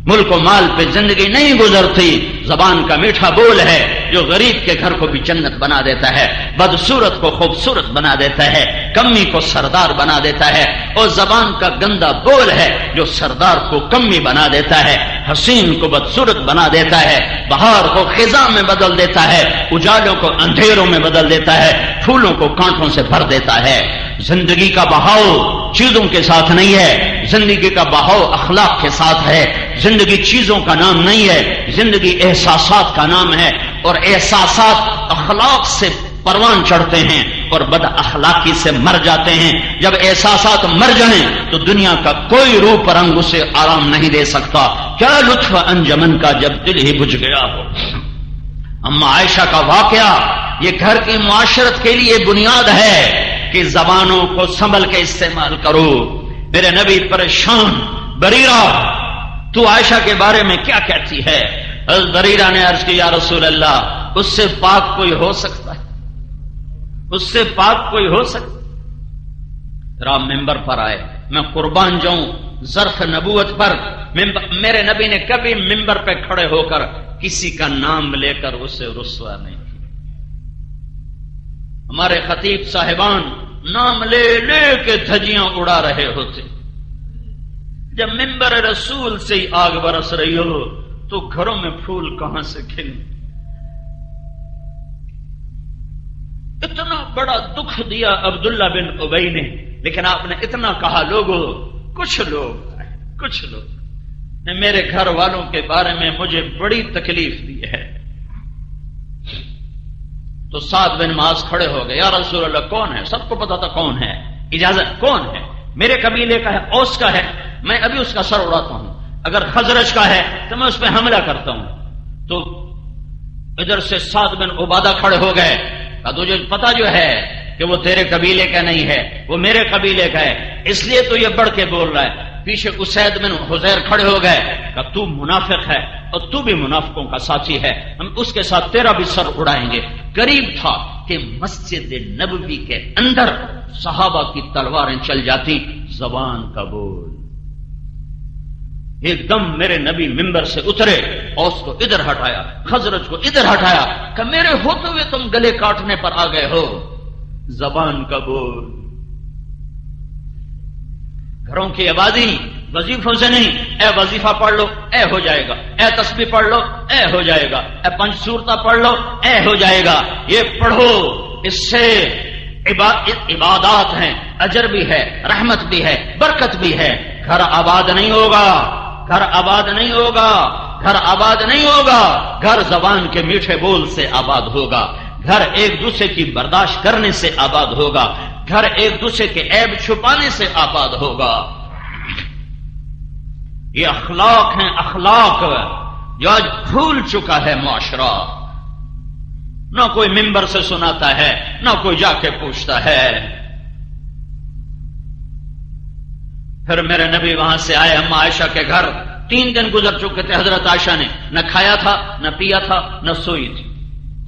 ملک و مال پہ زندگی نہیں گزرتی. زبان کا میٹھا بول ہے جو غریب کے گھر کو بھی جنت بنا دیتا ہے، بدصورت کو خوبصورت بنا دیتا ہے، کمی کو سردار بنا دیتا ہے. اور زبان کا گندا بول ہے جو سردار کو کمی بنا دیتا ہے، حسین کو بدصورت بنا دیتا ہے، بہار کو خزاں میں بدل دیتا ہے، اجالوں کو اندھیروں میں بدل دیتا ہے، پھولوں کو کانٹوں سے بھر دیتا ہے. زندگی کا بہاؤ چیزوں کے ساتھ نہیں ہے، زندگی کا بہاؤ اخلاق کے ساتھ ہے. زندگی چیزوں کا نام نہیں ہے، زندگی احساسات کا نام ہے. اور احساسات اخلاق سے پروان چڑھتے ہیں اور بد اخلاقی سے مر جاتے ہیں. جب احساسات مر جائیں تو دنیا کا کوئی روپ رنگ اسے آرام نہیں دے سکتا. کیا لطف انجمن کا جب دل ہی بجھ گیا ہو. اما عائشہ کا واقعہ یہ گھر کی معاشرت کے لیے بنیاد ہے کہ زبانوں کو سنبھل کے استعمال کرو. میرے نبی پریشان، بریرہ تو عائشہ کے بارے میں کیا کہتی ہے؟ حضرت بریرہ نے عرض کی یا رسول اللہ، اس سے پاک کوئی ہو سکتا ہے؟ اس سے پاک کوئی ہو سکتا؟ رام ممبر پر آئے، میں قربان جاؤں ظرف نبوت پر میرے نبی نے کبھی ممبر پہ کھڑے ہو کر کسی کا نام لے کر اسے رسوا نہیں کیا. ہمارے خطیب صاحبان نام لے لے کے دھجیاں اڑا رہے ہوتے. جب ممبر رسول سے ہی آگ برس رہی ہو تو گھروں میں پھول کہاں سے کھلیں؟ اتنا بڑا دکھ دیا عبداللہ بن ابی نے، لیکن آپ نے اتنا کہا لوگوں، کچھ لوگ نے میرے گھر والوں کے بارے میں مجھے بڑی تکلیف دی ہے. تو سعد بن معاذ کھڑے ہو گئے، یا رسول اللہ کون ہے؟ سب کو پتا تھا کون ہے، اجازت کون ہے؟ میرے قبیلے کا ہے، اوس کا ہے، میں ابھی اس کا سر اڑاتا ہوں. اگر خزرج کا ہے تو میں اس پہ حملہ کرتا ہوں. تو ادھر سے سعد بن عبادہ کھڑے ہو گئے، تجھے پتا جو ہے کہ وہ تیرے قبیلے کا نہیں ہے، وہ میرے قبیلے کا ہے، اس لیے تو یہ بڑھ کے بول رہا ہے. پیچھے اسید بن حذیر کھڑے ہو گئے کہ تو منافق ہے اور تو بھی منافقوں کا ساتھی ہے، ہم اس کے ساتھ تیرا بھی سر اڑائیں گے. قریب تھا کہ مسجد نبوی کے اندر صحابہ کی تلواریں چل جاتی. زبان کا بول. ایک دم میرے نبی ممبر سے اترے، اوس کو ادھر ہٹایا، خزرج کو ادھر ہٹایا کہ میرے ہوتے ہوئے تم گلے کاٹنے پر آ گئے ہو. زبان کا بول. گھروں کی آبادی وظیفوں سے نہیں، اے وظیفہ پڑھ لو اے ہو جائے گا، اے تسبیح پڑھ لو اے ہو جائے گا، اے پنج صورتہ پڑھ لو اے ہو جائے گا. یہ پڑھو، اس سے عبادات ہیں، اجر بھی ہے، رحمت بھی ہے، برکت بھی ہے. گھر آباد نہیں ہوگا، گھر آباد نہیں ہوگا، گھر آباد نہیں ہوگا. گھر زبان کے میٹھے بول سے آباد ہوگا، گھر ایک دوسرے کی برداشت کرنے سے آباد ہوگا، گھر ایک دوسرے کے عیب چھپانے سے آباد ہوگا. یہ اخلاق ہیں، اخلاق جو آج بھول چکا ہے معاشرہ. نہ کوئی ممبر سے سناتا ہے، نہ کوئی جا کے پوچھتا ہے. پھر میرے نبی وہاں سے آئے اما عائشہ کے گھر. 3 دن گزر چکے تھے. حضرت عائشہ نے نہ کھایا تھا، نہ پیا تھا، نہ سوئی تھی،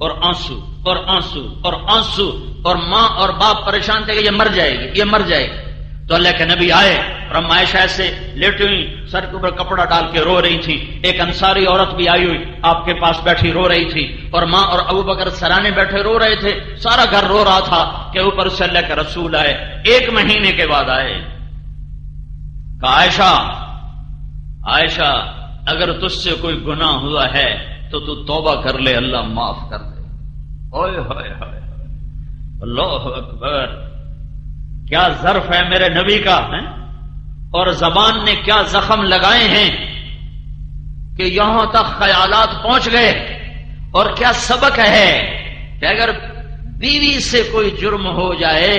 اور آنسو اور آنسو اور آنسو. اور ماں اور باپ پریشان تھے کہ یہ مر جائے گی، یہ مر جائے گی. تو اللہ کے نبی آئے اور اما عائشہ ایسے لیٹی ہوئی سر کے اوپر کپڑا ڈال کے رو رہی تھی. ایک انصاری عورت بھی آئی ہوئی آپ کے پاس بیٹھی رو رہی تھی، اور ماں اور ابو بکر سرانے بیٹھے رو رہے تھے. سارا گھر رو رہا تھا کہ اوپر سے اللہ کے رسول آئے. 1 مہینے کے بعد آئے. کہا عائشہ، عائشہ اگر تجھ سے کوئی گناہ ہوا ہے تو تو توبہ کر لے، اللہ معاف کر دے. اوئے ہوئے ہوئے اللہ اکبر. کیا ظرف ہے میرے نبی کا ہے؟ اور زبان نے کیا زخم لگائے ہیں کہ یہاں تک خیالات پہنچ گئے. اور کیا سبق ہے کہ اگر بیوی سے کوئی جرم ہو جائے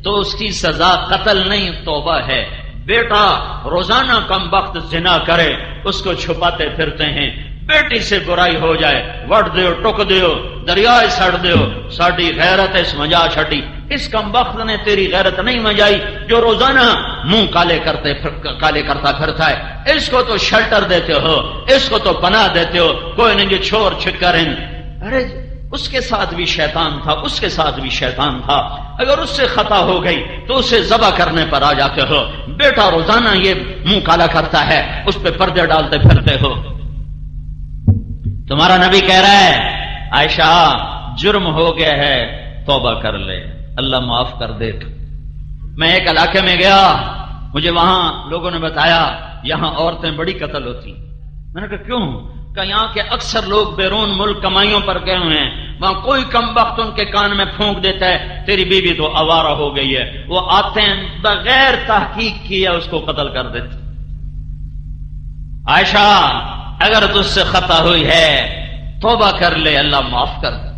تو اس کی سزا قتل نہیں، توبہ ہے. بیٹا روزانہ کم وقت زنا کرے، اس کو چھپاتے پھرتے ہیں. بیٹی سے برائی ہو جائے وڈ دیو ٹک دیو دریائے سڑ دیو ساڈی غیرت اس مجا چھٹی. اس کم بخت نے تیری غیرت نہیں مجائی جو روزانہ منہ کالے کرتا پھرتا ہے. اس کو تو شیلٹر دیتے ہو, اس کو تو پناہ دیتے ہو, کوئی نہیں جو چھوڑ چھکر ہیں. ارے اس کے ساتھ بھی شیطان تھا, اس کے ساتھ بھی شیطان تھا. اگر اس سے خطا ہو گئی تو اسے ذبح کرنے پر آ جاتے ہو. بیٹا روزانہ یہ منہ کالا کرتا ہے, اس پہ پردے ڈالتے پھرتے ہو. تمہارا نبی کہہ رہا ہے عائشہ جرم ہو گیا ہے, توبہ کر لے, اللہ معاف کر دے. میں ایک علاقے میں گیا, مجھے وہاں لوگوں نے بتایا یہاں عورتیں بڑی قتل ہوتی. میں نے کہا کیوں؟ کہ یہاں کے اکثر لوگ بیرون ملک کمائیوں پر گئے ہوئے ہیں, وہاں کوئی کم وقت ان کے کان میں پھونک دیتا ہے تیری بیوی تو آوارہ ہو گئی ہے, وہ آتے ہیں بغیر تحقیق کیے اس کو قتل کر دیتے. عائشہ اگر تجھ سے خطا ہوئی ہے توبہ کر لے, اللہ معاف کر دے.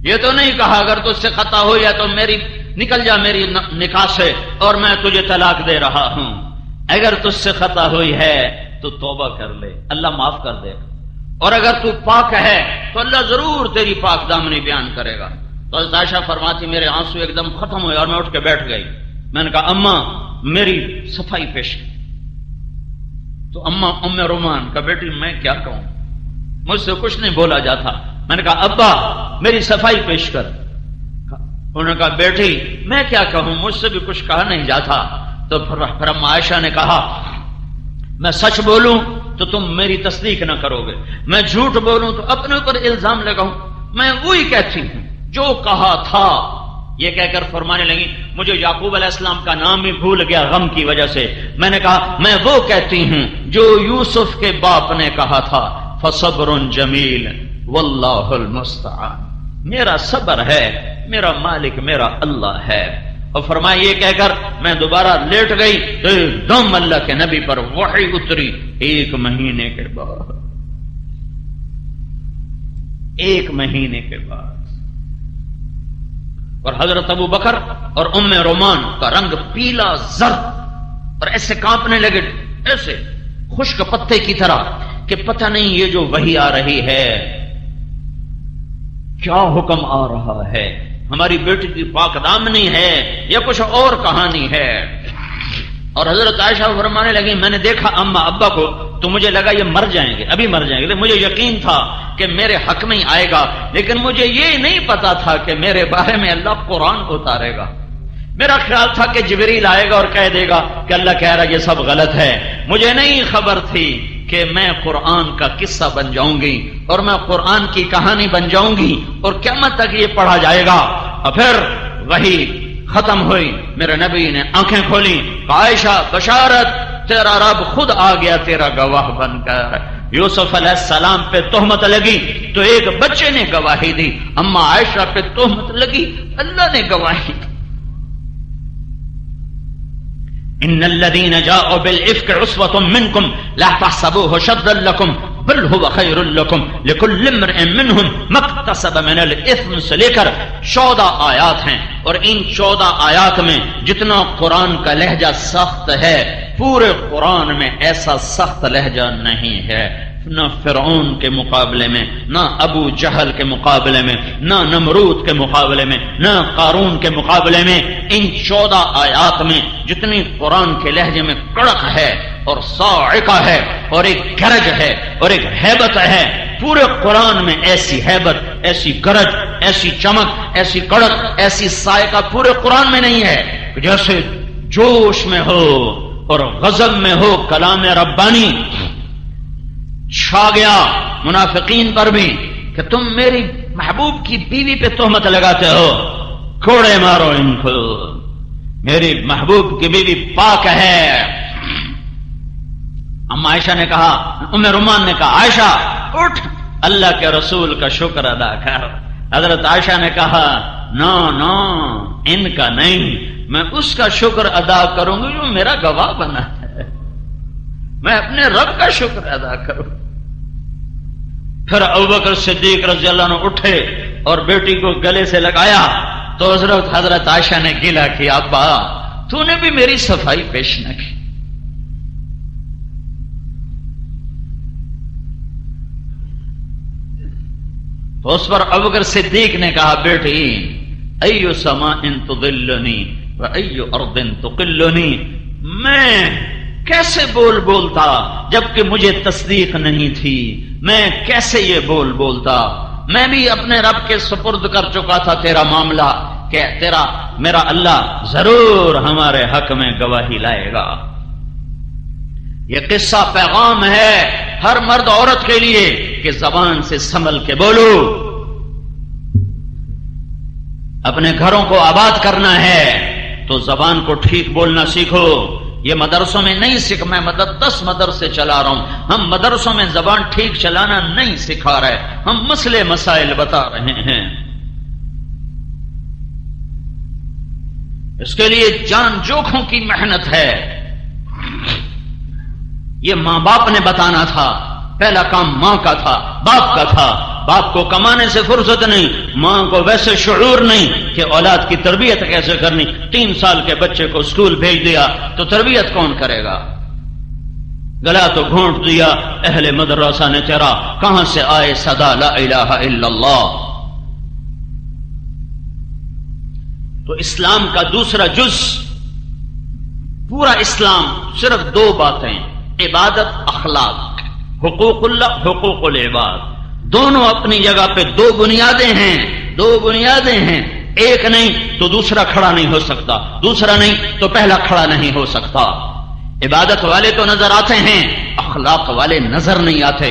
یہ تو نہیں کہا اگر تجھ سے خطا ہوئی ہے تو میری نکل جا میری نکاح سے اور میں تجھے طلاق دے رہا ہوں. اگر تجھ سے خطا ہوئی ہے تو توبہ کر لے, اللہ معاف کر دے. اور اگر تو پاک ہے تو اللہ ضرور تیری پاک دامنی بیان کرے گا. تو حضرت عائشہ فرماتی میرے آنسو ایک دم ختم ہوئے اور میں اٹھ کے بیٹھ گئی. میں نے کہا اماں میری صفائی پیش. تو اماں ام رومان کا بیٹی میں کیا کہوں, مجھ سے کچھ نہیں بولا جاتا. میں نے کہا ابا میری صفائی پیش کر. انہوں نے کہا بیٹی میں کیا کہوں, مجھ سے بھی کچھ کہا نہیں جاتا. تو پھر اما عائشہ نے کہا میں سچ بولوں تو تم میری تصدیق نہ کرو گے, میں جھوٹ بولوں تو اپنے اوپر الزام لگاؤں. میں وہی کہتی ہوں جو کہا تھا. یہ کہہ کر فرمانے لگی مجھے یعقوب علیہ السلام کا نام ہی بھول گیا غم کی وجہ سے. میں نے کہا میں وہ کہتی ہوں جو یوسف کے باپ نے کہا تھا فصبر جمیل واللہ المستعان. میرا صبر ہے, میرا مالک میرا اللہ ہے. اور فرمایا یہ کہہ کر میں دوبارہ لیٹ گئی تو ایک دم اللہ کے نبی پر وحی اتری 1 مہینے کے بعد. 1 مہینے کے بعد. اور حضرت ابو بکر اور ام رومان کا رنگ پیلا زرد اور ایسے کانپنے لگے, ایسے خشک پتے کی طرح کہ پتہ نہیں یہ جو وحی آ رہی ہے کیا حکم آ رہا ہے, ہماری بیٹی کی پاک دامنی ہے یا کچھ اور کہانی ہے. اور حضرت عائشہ فرمانے لگی میں نے دیکھا اما ابا کو تو مجھے لگا یہ مر جائیں گے, ابھی مر جائیں گے. لیکن مجھے یقین تھا کہ میرے حق میں ہی آئے گا, لیکن مجھے یہ نہیں پتا تھا کہ میرے بارے میں اللہ قرآن اتارے گا. میرا خیال تھا کہ جبریل آئے گا اور کہہ دے گا کہ اللہ کہہ رہا یہ سب غلط ہے. مجھے نہیں خبر تھی کہ میں قرآن کا قصہ بن جاؤں گی اور میں قرآن کی کہانی بن جاؤں گی اور قیامت تک یہ پڑھا جائے گا. اور پھر وہی ختم ہوئی, میرے نبی نے آنکھیں کھولی, عائشہ بشارت تیرا رب خود آ گیا تیرا گواہ بن کر. یوسف علیہ السلام پہ تہمت لگی تو ایک بچے نے گواہی دی, اما عائشہ پہ تہمت لگی اللہ نے گواہی دی. ان الذين جاءوا بالافك عصبة منكم لا تحسبوه شرا لكم بل هو خير لكم لكل امرئ منهم ما اكتسب من الاثم. سے لے کر 14 آیات ہیں اور ان 14 آیات میں جتنا قرآن کا لہجہ سخت ہے پورے قرآن میں ایسا سخت لہجہ نہیں ہے. نہ فرعون کے مقابلے میں, نہ ابو جہل کے مقابلے میں, نہ نمرود کے مقابلے میں, نہ قارون کے مقابلے میں. ان 14 آیات میں جتنی قرآن کے لہجے میں کڑک ہے اور صاعقہ ہے اور ایک گرج ہے اور ایک ہیبت ہے, پورے قرآن میں ایسی ہیبت, ایسی گرج, ایسی چمک, ایسی کڑک, ایسی صاعقہ پورے قرآن میں نہیں ہے. جیسے جوش میں ہو اور غضب میں ہو کلام ربانی چھا گیا منافقین پر بھی کہ تم میری محبوب کی بیوی پہ تہمت لگاتے ہو, کوڑے مارو ان کو, میری محبوب کی بیوی پاک ہے. اما عائشہ نے کہا, ام رومان نے کہا عائشہ اٹھ اللہ کے رسول کا شکر ادا کر. حضرت عائشہ نے کہا نو نو ان کا نہیں, میں اس کا شکر ادا کروں گی جو میرا گواہ بنا ہے, میں اپنے رب کا شکر ادا کروں. پھر ابوبکر صدیق رضی اللہ عنہ اٹھے اور بیٹی کو گلے سے لگایا تو حضرت عائشہ نے گیلا کیا ابا تو نے بھی میری صفائی پیش نہ کی. تو اس پر ابوبکر صدیق نے کہا بیٹی ایو سماء تظلنی و ایو ارض تقلنی، میں کیسے بولتا جبکہ مجھے تصدیق نہیں تھی، میں کیسے یہ بولتا، میں بھی اپنے رب کے سپرد کر چکا تھا تیرا معاملہ کہ میرا اللہ ضرور ہمارے حق میں گواہی لائے گا۔ یہ قصہ پیغام ہے ہر مرد عورت کے لیے کہ زبان سے سنبھل کے بولو، اپنے گھروں کو آباد کرنا ہے تو زبان کو ٹھیک بولنا سیکھو۔ یہ مدرسوں میں نہیں میں 10 مدرسے چلا رہا ہوں، ہم مدرسوں میں زبان ٹھیک چلانا نہیں سکھا رہے، ہم مسئلے مسائل بتا رہے ہیں۔ اس کے لیے جان جوکھوں کی محنت ہے۔ یہ ماں باپ نے بتانا تھا، پہلا کام ماں کا تھا، باپ کا تھا۔ باپ کو کمانے سے فرصت نہیں، ماں کو ویسے شعور نہیں کہ اولاد کی تربیت کیسے کرنی۔ 3 سال کے بچے کو اسکول بھیج دیا تو تربیت کون کرے گا؟ گلا تو گھونٹ دیا اہل مدرسہ نے تیرا، کہاں سے آئے صدا لا الہ الا اللہ۔ تو اسلام کا دوسرا جز، پورا اسلام صرف 2 باتیں، عبادت، اخلاق، حقوق اللہ، حقوق العباد، دونوں اپنی جگہ پہ 2 بنیادیں ہیں، 2 بنیادیں ہیں، ایک نہیں تو دوسرا کھڑا نہیں ہو سکتا، دوسرا نہیں تو پہلا کھڑا نہیں ہو سکتا۔ عبادت والے تو نظر آتے ہیں، اخلاق والے نظر نہیں آتے،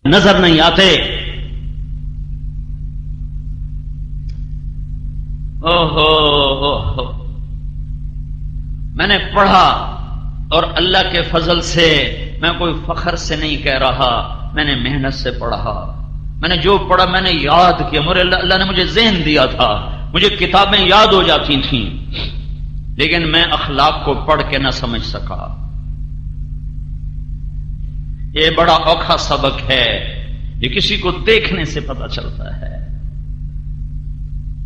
نظر نہیں آتے۔ اوہو، میں نے پڑھا اور اللہ کے فضل سے، میں کوئی فخر سے نہیں کہہ رہا، میں نے محنت سے پڑھا، میں نے جو پڑھا میں نے یاد کیا، اللہ نے مجھے ذہن دیا تھا، مجھے کتابیں یاد ہو جاتی تھیں، لیکن میں اخلاق کو پڑھ کے نہ سمجھ سکا۔ یہ بڑا اوکھا سبق ہے، یہ کسی کو دیکھنے سے پتہ چلتا ہے۔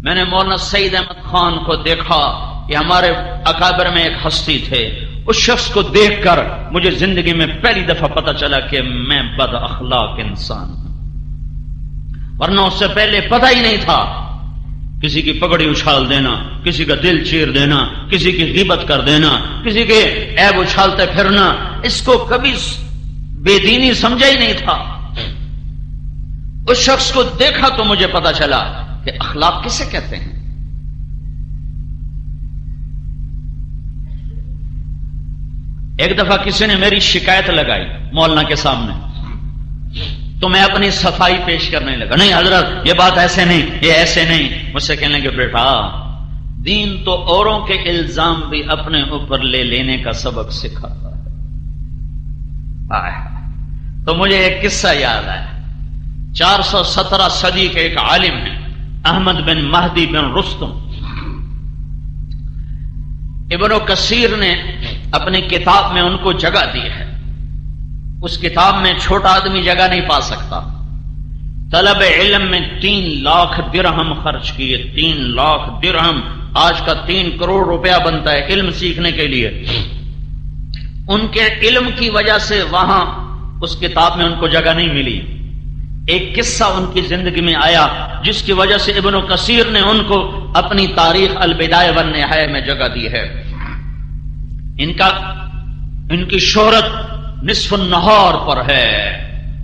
میں نے مولانا سعید احمد خان کو دیکھا، یہ ہمارے اکابر میں ایک ہستی تھے، اس شخص کو دیکھ کر مجھے زندگی میں پہلی دفعہ پتہ چلا کہ میں بد اخلاق انسان ہوں، ورنہ اس سے پہلے پتہ ہی نہیں تھا۔ کسی کی پگڑی اچھال دینا، کسی کا دل چیر دینا، کسی کی غیبت کر دینا، کسی کے عیب اچھالتے پھرنا، اس کو کبھی بے دینی سمجھا ہی نہیں تھا۔ اس شخص کو دیکھا تو مجھے پتہ چلا کہ اخلاق کسے کہتے ہیں۔ ایک دفعہ کسی نے میری شکایت لگائی مولانا کے سامنے، تو میں اپنی صفائی پیش کرنے لگا، نہیں حضرت یہ بات ایسے نہیں، یہ ایسے نہیں۔ مجھ سے کہنے لگے بیٹا دین تو اوروں کے الزام بھی اپنے اوپر لے لینے کا سبق سکھاتا ہے۔ تو مجھے ایک قصہ یاد آیا، 417 صدی کے ایک عالم ہیں احمد بن مہدی بن رستم، ابن کثیر نے اپنی کتاب میں ان کو جگہ دی ہے۔ اس کتاب میں چھوٹا آدمی جگہ نہیں پا سکتا۔ طلب علم میں 3 لاکھ درہم خرچ کیے، 3 لاکھ درہم، آج کا 3 کروڑ روپیہ بنتا ہے علم سیکھنے کے لیے۔ ان کے علم کی وجہ سے وہاں اس کتاب میں ان کو جگہ نہیں ملی۔ ایک قصہ ان کی زندگی میں آیا جس کی وجہ سے ابن کثیر نے ان کو اپنی تاریخ البدایہ والنہایہ میں جگہ دی ہے۔ ان کی شہرت نصف النہار پر ہے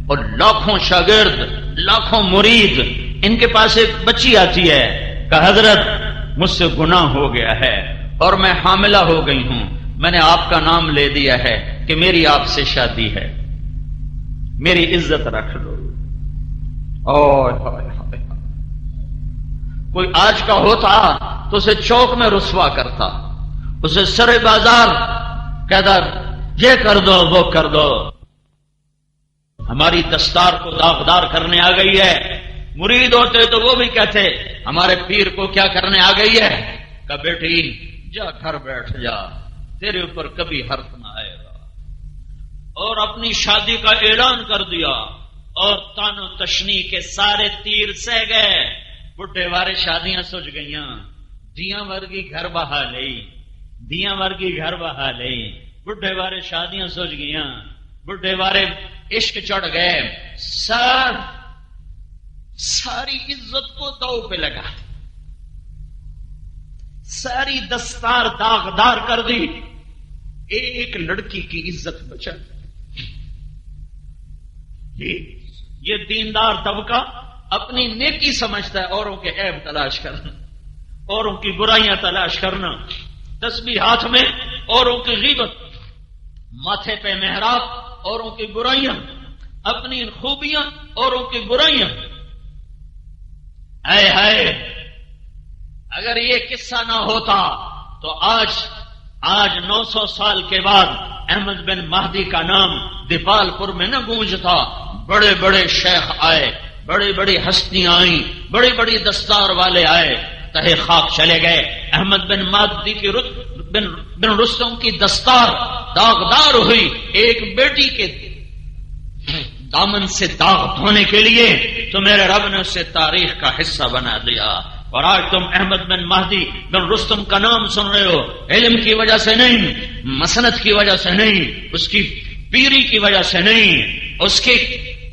اور لاکھوں شاگرد، لاکھوں مرید۔ ان کے پاس ایک بچی آتی ہے کہ حضرت مجھ سے گناہ ہو گیا ہے اور میں حاملہ ہو گئی ہوں، میں نے آپ کا نام لے دیا ہے کہ میری آپ سے شادی ہے، میری عزت رکھ لو۔ کوئی آج کا ہوتا تو اسے چوک میں رسوا کرتا، اسے سر بازار کہتا یہ کر دو وہ کر دو۔ ہماری دستار کو داغدار کرنے آ گئی ہے، مرید ہوتے تو وہ بھی کہتے ہمارے پیر کو کیا کرنے آ گئی ہے، کہ بیٹی جا گھر بیٹھ جا، تیرے اوپر کبھی حرف نہ آئے گا۔ اور اپنی شادی کا اعلان کر دیا اور تان و تشنی کے سارے تیر سہ گئے، بڈھے وارے شادیاں سج گئیاں، دیاں ورگی گھر بہا لئی، دیاں ورگی گھر بہا لئی، بڈھے وارے شادیاں سج گئیاں، بڈھے وارے عشق چڑھ گئے، ساری عزت کو داؤ پہ لگا، ساری دستار داغدار کر دی، ایک لڑکی کی عزت بچا۔ یہ دیندار طبقہ اپنی نیکی سمجھتا ہے اوروں کے عیب تلاش کرنا، اوروں کی برائیاں تلاش کرنا، تسبیح ہاتھ میں اوروں کی غیبت، ماتھے پہ محراب اوروں کی برائیاں، اپنی خوبیاں اوروں کی برائیاں۔ اے ہائے، اگر یہ قصہ نہ ہوتا تو آج 900 سال کے بعد احمد بن مہدی کا نام دیپال پور میں نہ گونجتا۔ بڑے بڑے شیخ آئے، بڑی بڑی ہستیاں آئیں، بڑی بڑی دستار والے آئے، تہے خاک چلے گئے۔ احمد بن مہدی کی بن رستم کی دستار داغدار ہوئی، ایک بیٹی کے دامن سے داغ دھونے کے لیے تو میرے رب نے اسے تاریخ کا حصہ بنا دیا۔ اور آج تم احمد بن مہدی بن رستم کا نام سن رہے ہو، علم کی وجہ سے نہیں، مسند کی وجہ سے نہیں، اس کی پیری کی وجہ سے نہیں، اس کی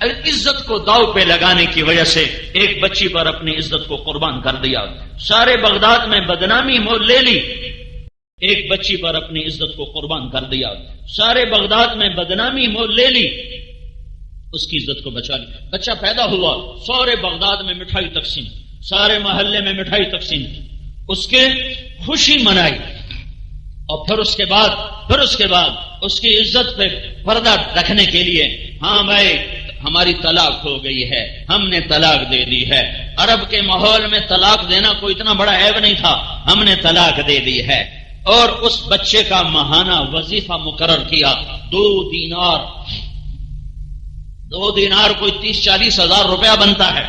عزت کو داؤ پہ لگانے کی وجہ سے ایک بچی پر اپنی عزت کو قربان کر دیا۔ سارے بغداد میں بدنامی مول لے لی، ایک بچی پر اپنی عزت کو قربان کر دیا۔ سارے بغداد میں بدنامی مول لے لی، اس کی عزت کو بچا لی۔ بچہ پیدا ہوا، سارے بغداد میں مٹھائی تقسیم، سارے محلے میں مٹھائی تقسیم، اس کے خوشی منائی۔ اور پھر اس کے بعد اس کی عزت پہ پردہ رکھنے کے لیے، ہاں بھائی ہماری طلاق ہو گئی ہے، ہم نے طلاق دے دی ہے۔ عرب کے ماحول میں طلاق دینا کوئی اتنا بڑا عیب نہیں تھا، ہم نے طلاق دے دی ہے۔ اور اس بچے کا ماہانہ وظیفہ مقرر کیا، 2 دینار کوئی 30-40 ہزار روپیہ بنتا ہے۔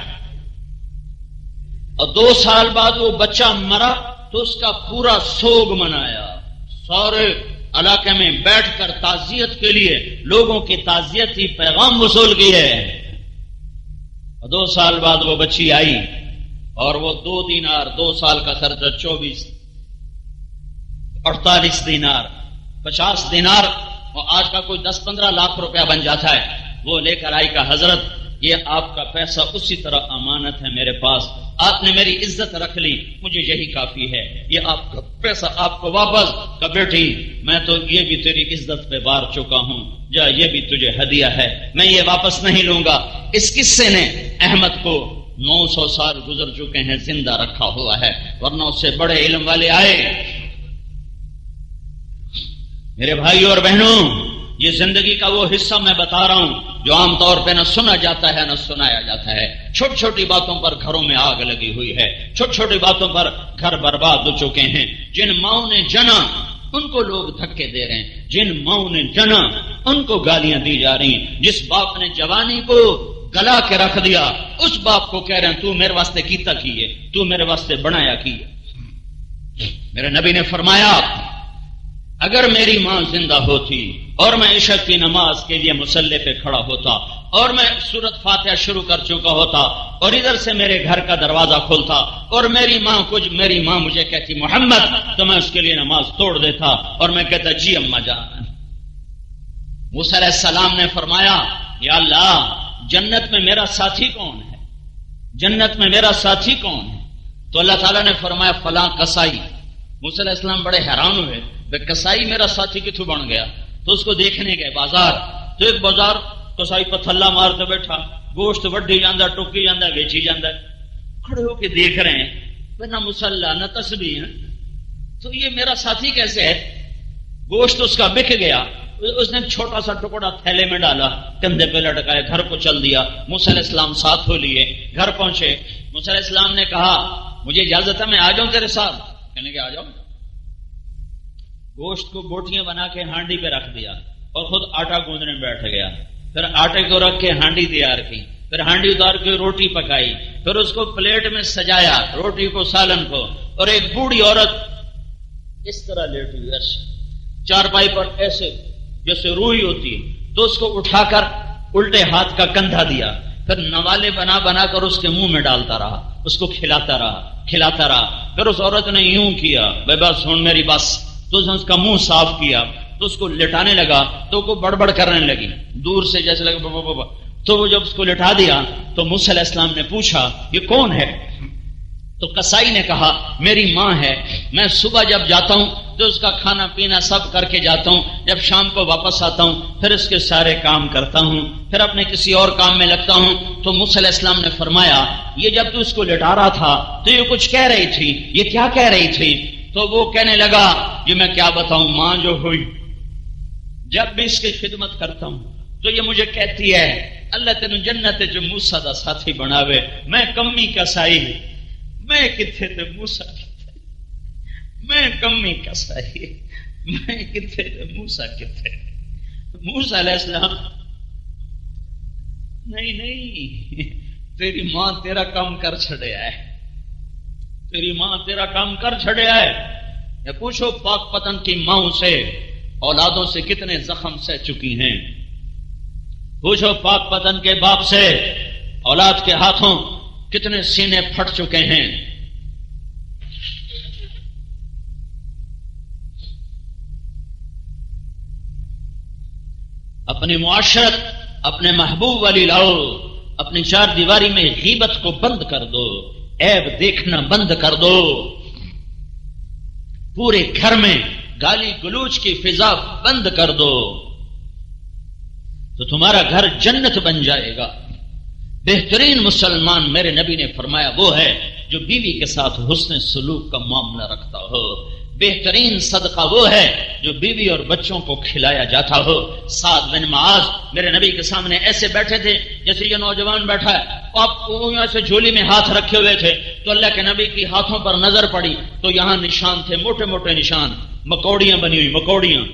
اور 2 سال بعد وہ بچہ مرا تو اس کا پورا سوگ منایا، سارے علاقے میں بیٹھ کر تعزیت کے لیے لوگوں کی تعزیتی پیغام وصول کیے۔ 2 سال بعد وہ بچی آئی اور وہ 2 دینار، 2 سال کا خرچہ 48 دینار، 50 دینار، اور آج کا کوئی 10-15 لاکھ روپیہ بن جاتا ہے، وہ لے کر آئی کہ حضرت یہ آپ کا پیسہ اسی طرح امانت ہے میرے پاس، آپ نے میری عزت رکھ لی، مجھے یہی کافی ہے، یہ آپ کا پیسہ آپ کو واپس۔ کہ بیٹی میں تو یہ بھی تیری عزت پہ بار چکا ہوں، جا یہ بھی تجھے ہدیہ ہے، میں یہ واپس نہیں لوں گا۔ اس قصے نے احمد کو 900 سال گزر چکے ہیں زندہ رکھا ہوا ہے، ورنہ اس سے بڑے علم والے آئے۔ میرے بھائیوں اور بہنوں، یہ زندگی کا وہ حصہ میں بتا رہا ہوں جو عام طور پہ نہ سنا جاتا ہے نہ سنایا جاتا ہے۔ چھوٹی چھوٹی باتوں پر گھروں میں آگ لگی ہوئی ہے، چھوٹی چھوٹی باتوں پر گھر برباد ہو چکے ہیں۔ جن ماؤں نے جنا ان کو لوگ دھکے دے رہے ہیں، جن ماؤں نے جنا ان کو گالیاں دی جا رہی ہیں۔ جس باپ نے جوانی کو گلا کے رکھ دیا اس باپ کو کہہ رہے ہیں تو میرے واسطے کیتا کیے، تو میرے واسطے بنایا کیے۔ میرے نبی نے فرمایا اگر میری ماں زندہ ہوتی اور میں عشاء کی نماز کے لیے مصلی پہ کھڑا ہوتا اور میں سورت فاتحہ شروع کر چکا ہوتا اور ادھر سے میرے گھر کا دروازہ کھولتا اور میری ماں مجھے کہتی محمد، تو میں اس کے لیے نماز توڑ دیتا اور میں کہتا جی اماں جان۔ موسیٰ علیہ السلام نے فرمایا یا اللہ جنت میں میرا ساتھی کون ہے، جنت میں میرا ساتھی کون ہے؟ تو اللہ تعالیٰ نے فرمایا فلاں کسائی۔ موسیٰ علیہ السلام بڑے حیران ہوئے، بے کسائی میرا ساتھی کتوں بن گیا؟ تو اس کو دیکھنے گئے بازار، تو ایک بازار کسائی پتھلا مارتے بیٹھا، گوشت وڈی جاندہ، ٹوکی جاندہ، ویچی جاندہ۔ کھڑے ہو کے دیکھ رہے ہیں نہ مسلح نہ تسبیح، تو یہ میرا ساتھی کیسے ہے؟ گوشت اس کا بک گیا، اس نے چھوٹا سا ٹکڑا تھیلے میں ڈالا، کندھے پہ لٹکائے، گھر کو چل دیا۔ موسیٰ علیہ السلام ساتھ ہو لیے، گھر پہنچے۔ موسیٰ علیہ السلام نے کہا مجھے اجازت ہے میں آ جاؤں تیرے ساتھ؟ کہنے کے آ جاؤ۔ گوشت کو بوٹیاں بنا کے ہانڈی پہ رکھ دیا اور خود آٹا گوندنے بیٹھ گیا، پھر آٹے کو رکھ کے ہانڈی تیار کی، پھر ہانڈی اتار کے روٹی پکائی، پھر اس کو پلیٹ میں سجایا، روٹی کو سالن کو، اور ایک بوڑھی عورت اس طرح لیٹی ہوئی ایسے چارپائی پر ایسے جیسے روئی ہوتی ہے، تو اس کو اٹھا کر الٹے ہاتھ کا کندھا دیا، پھر نوالے بنا بنا کر اس کے منہ میں ڈالتا رہا، اس کو کھلاتا رہا۔ پھر اس عورت نے یوں کیا، بے بس ہن میری بس، تو اس نے اس کا منہ صاف کیا، تو اس کو لٹانے لگا تو وہ بڑبڑ کرنے لگی، دور سے جیسے لگا بابا بابا. تو وہ جب اس کو لٹا دیا تو موسیٰ علیہ السلام نے پوچھا یہ کون ہے؟ تو قصائی نے کہا میری ماں ہے، میں صبح جب جاتا ہوں تو اس کا کھانا پینا سب کر کے جاتا ہوں، جب شام کو واپس آتا ہوں پھر اس کے سارے کام کرتا ہوں، پھر اپنے کسی اور کام میں لگتا ہوں. تو موسیٰ علیہ السلام نے فرمایا یہ جب تو اس کو لٹا رہا تھا تو یہ کچھ کہہ رہی تھی، یہ کیا کہہ رہی تھی؟ تو وہ کہنے لگا یہ میں کیا بتاؤں، ماں جو ہوئی جب بھی اس کی خدمت کرتا ہوں تو یہ مجھے کہتی ہے اللہ تینوں جنت جو موسیٰ دا ساتھی بناوے، میں کمی کسائی، میں کتھے تے موسیٰ کتھے، میں کمی کسائی، میں کتھے تے موسیٰ کتھے. موسیٰ علیہ السلام نہیں تیری ماں تیرا کام کر چھڑیا ہے، تیری ماں تیرا کام کر چھڑیا ہے. یا پوچھو پاک پتن کی ماں سے اولادوں سے کتنے زخم سہ چکی ہیں، پوچھو پاک پتن کے باپ سے اولاد کے ہاتھوں کتنے سینے پھٹ چکے ہیں. اپنی معاشرت اپنے محبوب والی لاؤ، اپنی چار دیواری میں غیبت کو بند کر دو، عیب دیکھنا بند کر دو، پورے گھر میں گالی گلوچ کی فضا بند کر دو تو تمہارا گھر جنت بن جائے گا. بہترین مسلمان میرے نبی نے فرمایا وہ ہے جو بیوی کے ساتھ حسن سلوک کا معاملہ رکھتا ہو. بہترین صدقہ وہ ہے جو بیوی اور بچوں کو کھلایا جاتا ہو. سعد بن معاذ میرے نبی کے سامنے ایسے بیٹھے تھے جیسے یہ نوجوان بیٹھا ہے، آپ یہاں سے جھولی میں ہاتھ رکھے ہوئے تھے تو اللہ کے نبی کی ہاتھوں پر نظر پڑی تو یہاں نشان تھے، موٹے موٹے نشان، مکوڑیاں بنی ہوئی مکوڑیاں.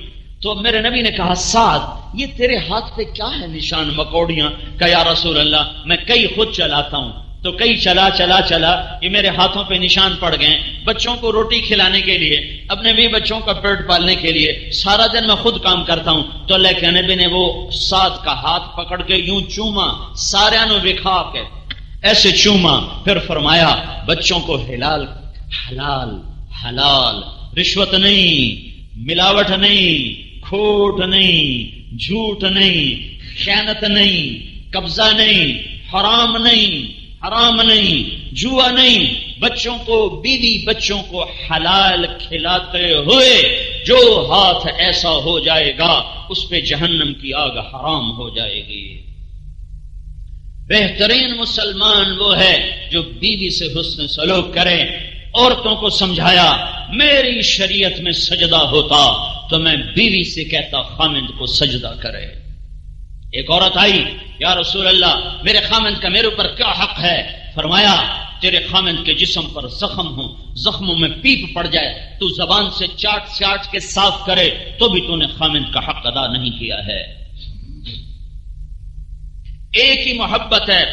تو میرے نبی نے کہا سعد یہ تیرے ہاتھ پہ کیا ہے نشان مکوڑیاں؟ کہ یا رسول اللہ میں کئی خود چلاتا ہوں تو کئی چلا یہ میرے ہاتھوں پہ نشان پڑ گئے، بچوں کو روٹی کھلانے کے لیے، اپنے بھی بچوں کا پیٹ پالنے کے لیے سارا دن میں خود کام کرتا ہوں. تو اللہ کے نبی نے وہ سعد کا ہاتھ پکڑ کے یوں چوما، سارے نو بکھا کے ایسے چوما، پھر فرمایا بچوں کو حلال حلال، رشوت نہیں، ملاوٹ نہیں، کھوٹ نہیں، جھوٹ نہیں، خیانت نہیں، قبضہ نہیں، حرام نہیں، جوا نہیں، بچوں کو بیوی بچوں کو حلال کھلاتے ہوئے جو ہاتھ ایسا ہو جائے گا اس پہ جہنم کی آگ حرام ہو جائے گی. بہترین مسلمان وہ ہے جو بیوی سے حسن سلوک کرے. عورتوں کو سمجھایا میری شریعت میں سجدہ ہوتا تو میں بیوی سے کہتا خامند کو سجدہ کرے. ایک عورت آئی یا رسول اللہ میرے خامند کا میرے اوپر کیا حق ہے؟ فرمایا تیرے خامند کے جسم پر زخم ہو، زخموں میں پیپ پڑ جائے تو زبان سے چاٹ کے صاف کرے تو بھی تو نے خامند کا حق ادا نہیں کیا ہے. ایک ہی محبت ہے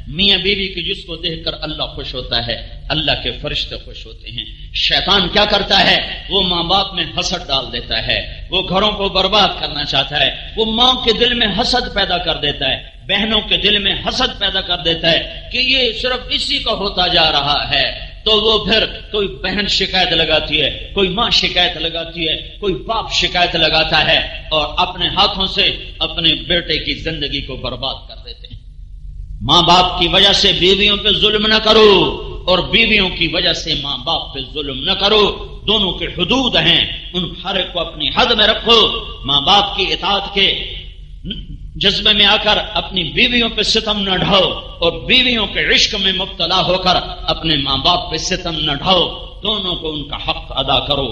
میاں بیوی کی جس کو دیکھ کر اللہ خوش ہوتا ہے، اللہ کے فرشتے خوش ہوتے ہیں. شیطان کیا کرتا ہے؟ وہ ماں باپ میں حسد ڈال دیتا ہے، وہ گھروں کو برباد کرنا چاہتا ہے، وہ ماں کے دل میں حسد پیدا کر دیتا ہے، بہنوں کے دل میں حسد پیدا کر دیتا ہے کہ یہ صرف اسی کا ہوتا جا رہا ہے. تو وہ پھر کوئی بہن شکایت لگاتی ہے، کوئی ماں شکایت لگاتی ہے، کوئی باپ شکایت لگاتا ہے اور اپنے ہاتھوں سے اپنے بیٹے کی زندگی کو برباد کر دیتے ہیں. ماں باپ کی وجہ سے بیویوں پہ ظلم نہ کرو اور بیویوں کی وجہ سے ماں باپ پہ ظلم نہ کرو. دونوں کے حدود ہیں، ان ہر ایک کو اپنی حد میں رکھو. ماں باپ کی اطاعت کے جذبے میں آ کر اپنی بیویوں پہ ستم نہ ڈھاؤ اور بیویوں کے عشق میں مبتلا ہو کر اپنے ماں باپ پہ ستم نہ ڈھاؤ. دونوں کو ان کا حق ادا کرو.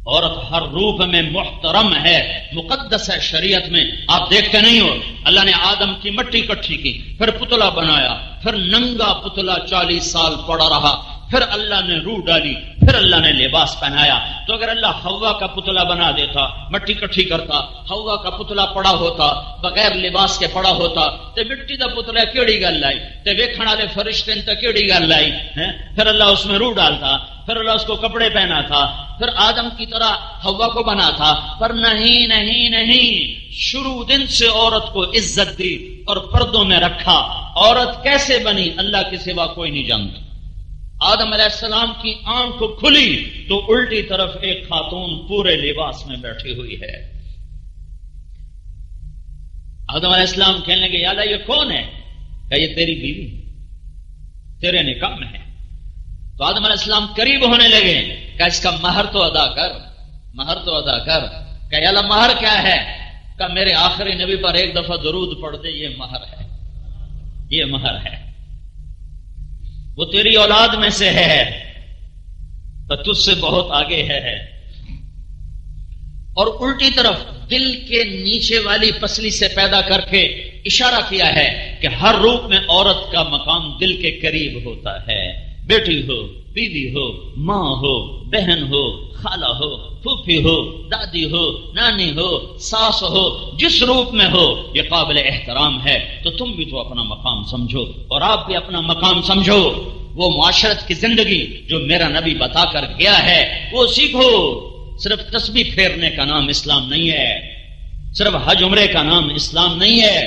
عورت ہر روپ میں محترم ہے، مقدس ہے شریعت میں. آپ دیکھتے نہیں ہو اللہ نے آدم کی مٹی اکٹھی کی، پھر پتلا بنایا، پھر ننگا پتلا 40 سال پڑا رہا، پھر اللہ نے روح ڈالی، پھر اللہ نے لباس پہنایا. تو اگر اللہ حوا کا پتلا بنا دیتا، مٹی اکٹھی کرتا، حوا کا پتلا پڑا ہوتا، بغیر لباس کے پڑا ہوتا تے مٹی دا پتلا کیڑی گل آئی تے ویکھن والے فرشتے تے کیڑی گل آئی. پھر اللہ اس میں روح ڈالتا، پھر اللہ اس کو کپڑے پہنا تھا، پھر آدم کی طرح حوا کو بنا تھا. پر نہیں، شروع دن سے عورت کو عزت دی اور پردوں میں رکھا. عورت کیسے بنی اللہ کے سوا کوئی نہیں جانتا. آدم علیہ السلام کی آنکھ کھلی تو الٹی طرف ایک خاتون پورے لباس میں بیٹھی ہوئی ہے. آدم علیہ السلام کہنے لگے یا اللہ یہ کون ہے؟ کہ یہ تیری بیوی تیرے نکاح میں ہے. تو آدم علیہ السلام قریب ہونے لگے کہ اس کا مہر تو ادا کر، مہر تو ادا کر. کہ یا اللہ مہر کیا ہے؟ کہ میرے آخری نبی پر ایک دفعہ درود پڑھ دے، یہ مہر ہے، یہ مہر ہے. وہ تیری اولاد میں سے ہے تو تجھ سے بہت آگے ہے. اور الٹی طرف دل کے نیچے والی پسلی سے پیدا کر کے اشارہ کیا ہے کہ ہر روپ میں عورت کا مقام دل کے قریب ہوتا ہے. بیٹی ہو، بیوی ہو، ماں ہو، بہن ہو، خالہ ہو، پھوپھی ہو، دادی ہو، نانی ہو، ساس ہو، جس روپ میں ہو یہ قابل احترام ہے. تو تم بھی تو اپنا مقام سمجھو اور آپ بھی اپنا مقام سمجھو. وہ معاشرت کی زندگی جو میرا نبی بتا کر گیا ہے وہ سیکھو. صرف تسبیح پھیرنے کا نام اسلام نہیں ہے، صرف حج عمرے کا نام اسلام نہیں ہے.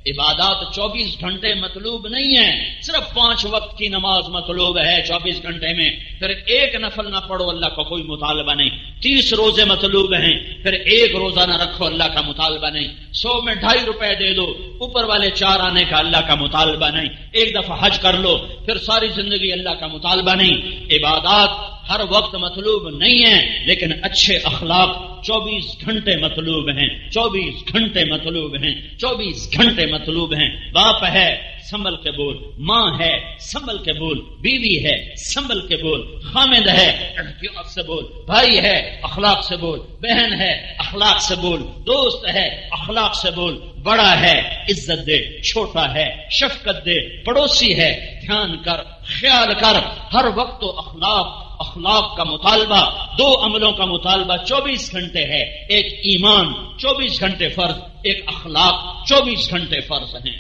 عبادات 24 گھنٹے مطلوب نہیں ہے، صرف 5 وقت کی نماز مطلوب ہے 24 گھنٹے میں. پھر ایک نفل نہ پڑھو، اللہ کا کوئی مطالبہ نہیں. 30 روزے مطلوب ہیں، پھر ایک روزہ نہ رکھو، اللہ کا مطالبہ نہیں. 100 میں 2.5 روپے دے دو، اوپر والے 4 آنے کا اللہ کا مطالبہ نہیں. ایک دفعہ حج کر لو، پھر ساری زندگی اللہ کا مطالبہ نہیں. عبادات ہر وقت مطلوب نہیں ہے، لیکن اچھے اخلاق 24 گھنٹے مطلوب ہیں، 24 گھنٹے مطلوب ہیں، 24 گھنٹے مطلوب ہیں. باپ ہے سنبھل کے بول، ماں ہے سنبھل کے بول، بیوی ہے سنبھل کے بول، خامد ہے احتیاط سے بول، بھائی ہے اخلاق سے بول، بہن ہے اخلاق سے بول، دوست ہے اخلاق سے بول. بڑا ہے عزت دے، چھوٹا ہے شفقت دے، پڑوسی ہے دھیان کر، خیال کر. ہر وقت تو اخلاق کا مطالبہ، 2 عملوں کا مطالبہ 24 گھنٹے ہے. ایک ایمان 24 گھنٹے فرض، ایک اخلاق 24 گھنٹے فرض ہیں.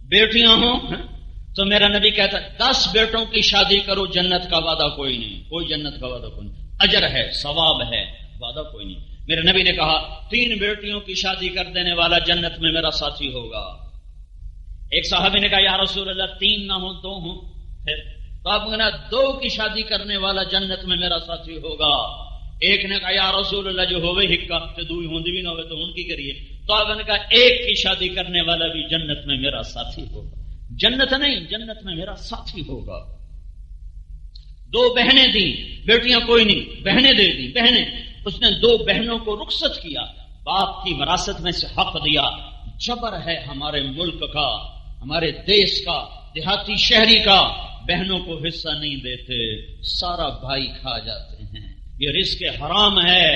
بیٹیاں ہوں تو میرا نبی کہتا ہے 10 بیٹوں کی شادی کرو، جنت کا وعدہ کوئی نہیں، کوئی جنت کا وعدہ کوئی نہیں. اجر ہے، ثواب ہے، وعدہ کوئی نہیں. میرے نبی نے کہا 3 بیٹیوں کی شادی کر دینے والا جنت میں میرا ساتھی ہوگا. ایک صحابی نے کہا یا رسول اللہ 3 نہ ہوں 2 ہوں. پھر تو آپ کہنا 2 کی شادی کرنے والا جنت میں میرا ساتھی ہوگا. ایک نے کہا یا رسول اللہ جو ہوئے ہکا تو 2 ہوندی بھی نہ ہوئے تو ان کی کریے. تو آپ نے کہا 1 کی شادی کرنے والا بھی جنت میں میرا ساتھی ہوگا. جنت نہیں، جنت میں میرا ساتھی ہوگا. 2 بہنیں دی، بیٹیاں کوئی نہیں، بہنیں دے دی. بہنیں اس نے 2 بہنوں کو رخصت کیا، باپ کی وراثت میں سے حق دیا. جبر ہے ہمارے ملک کا، ہمارے دیش کا، دیہاتی شہری کا. بہنوں کو حصہ نہیں دیتے، سارا بھائی کھا جاتے ہیں. یہ رزق حرام ہے.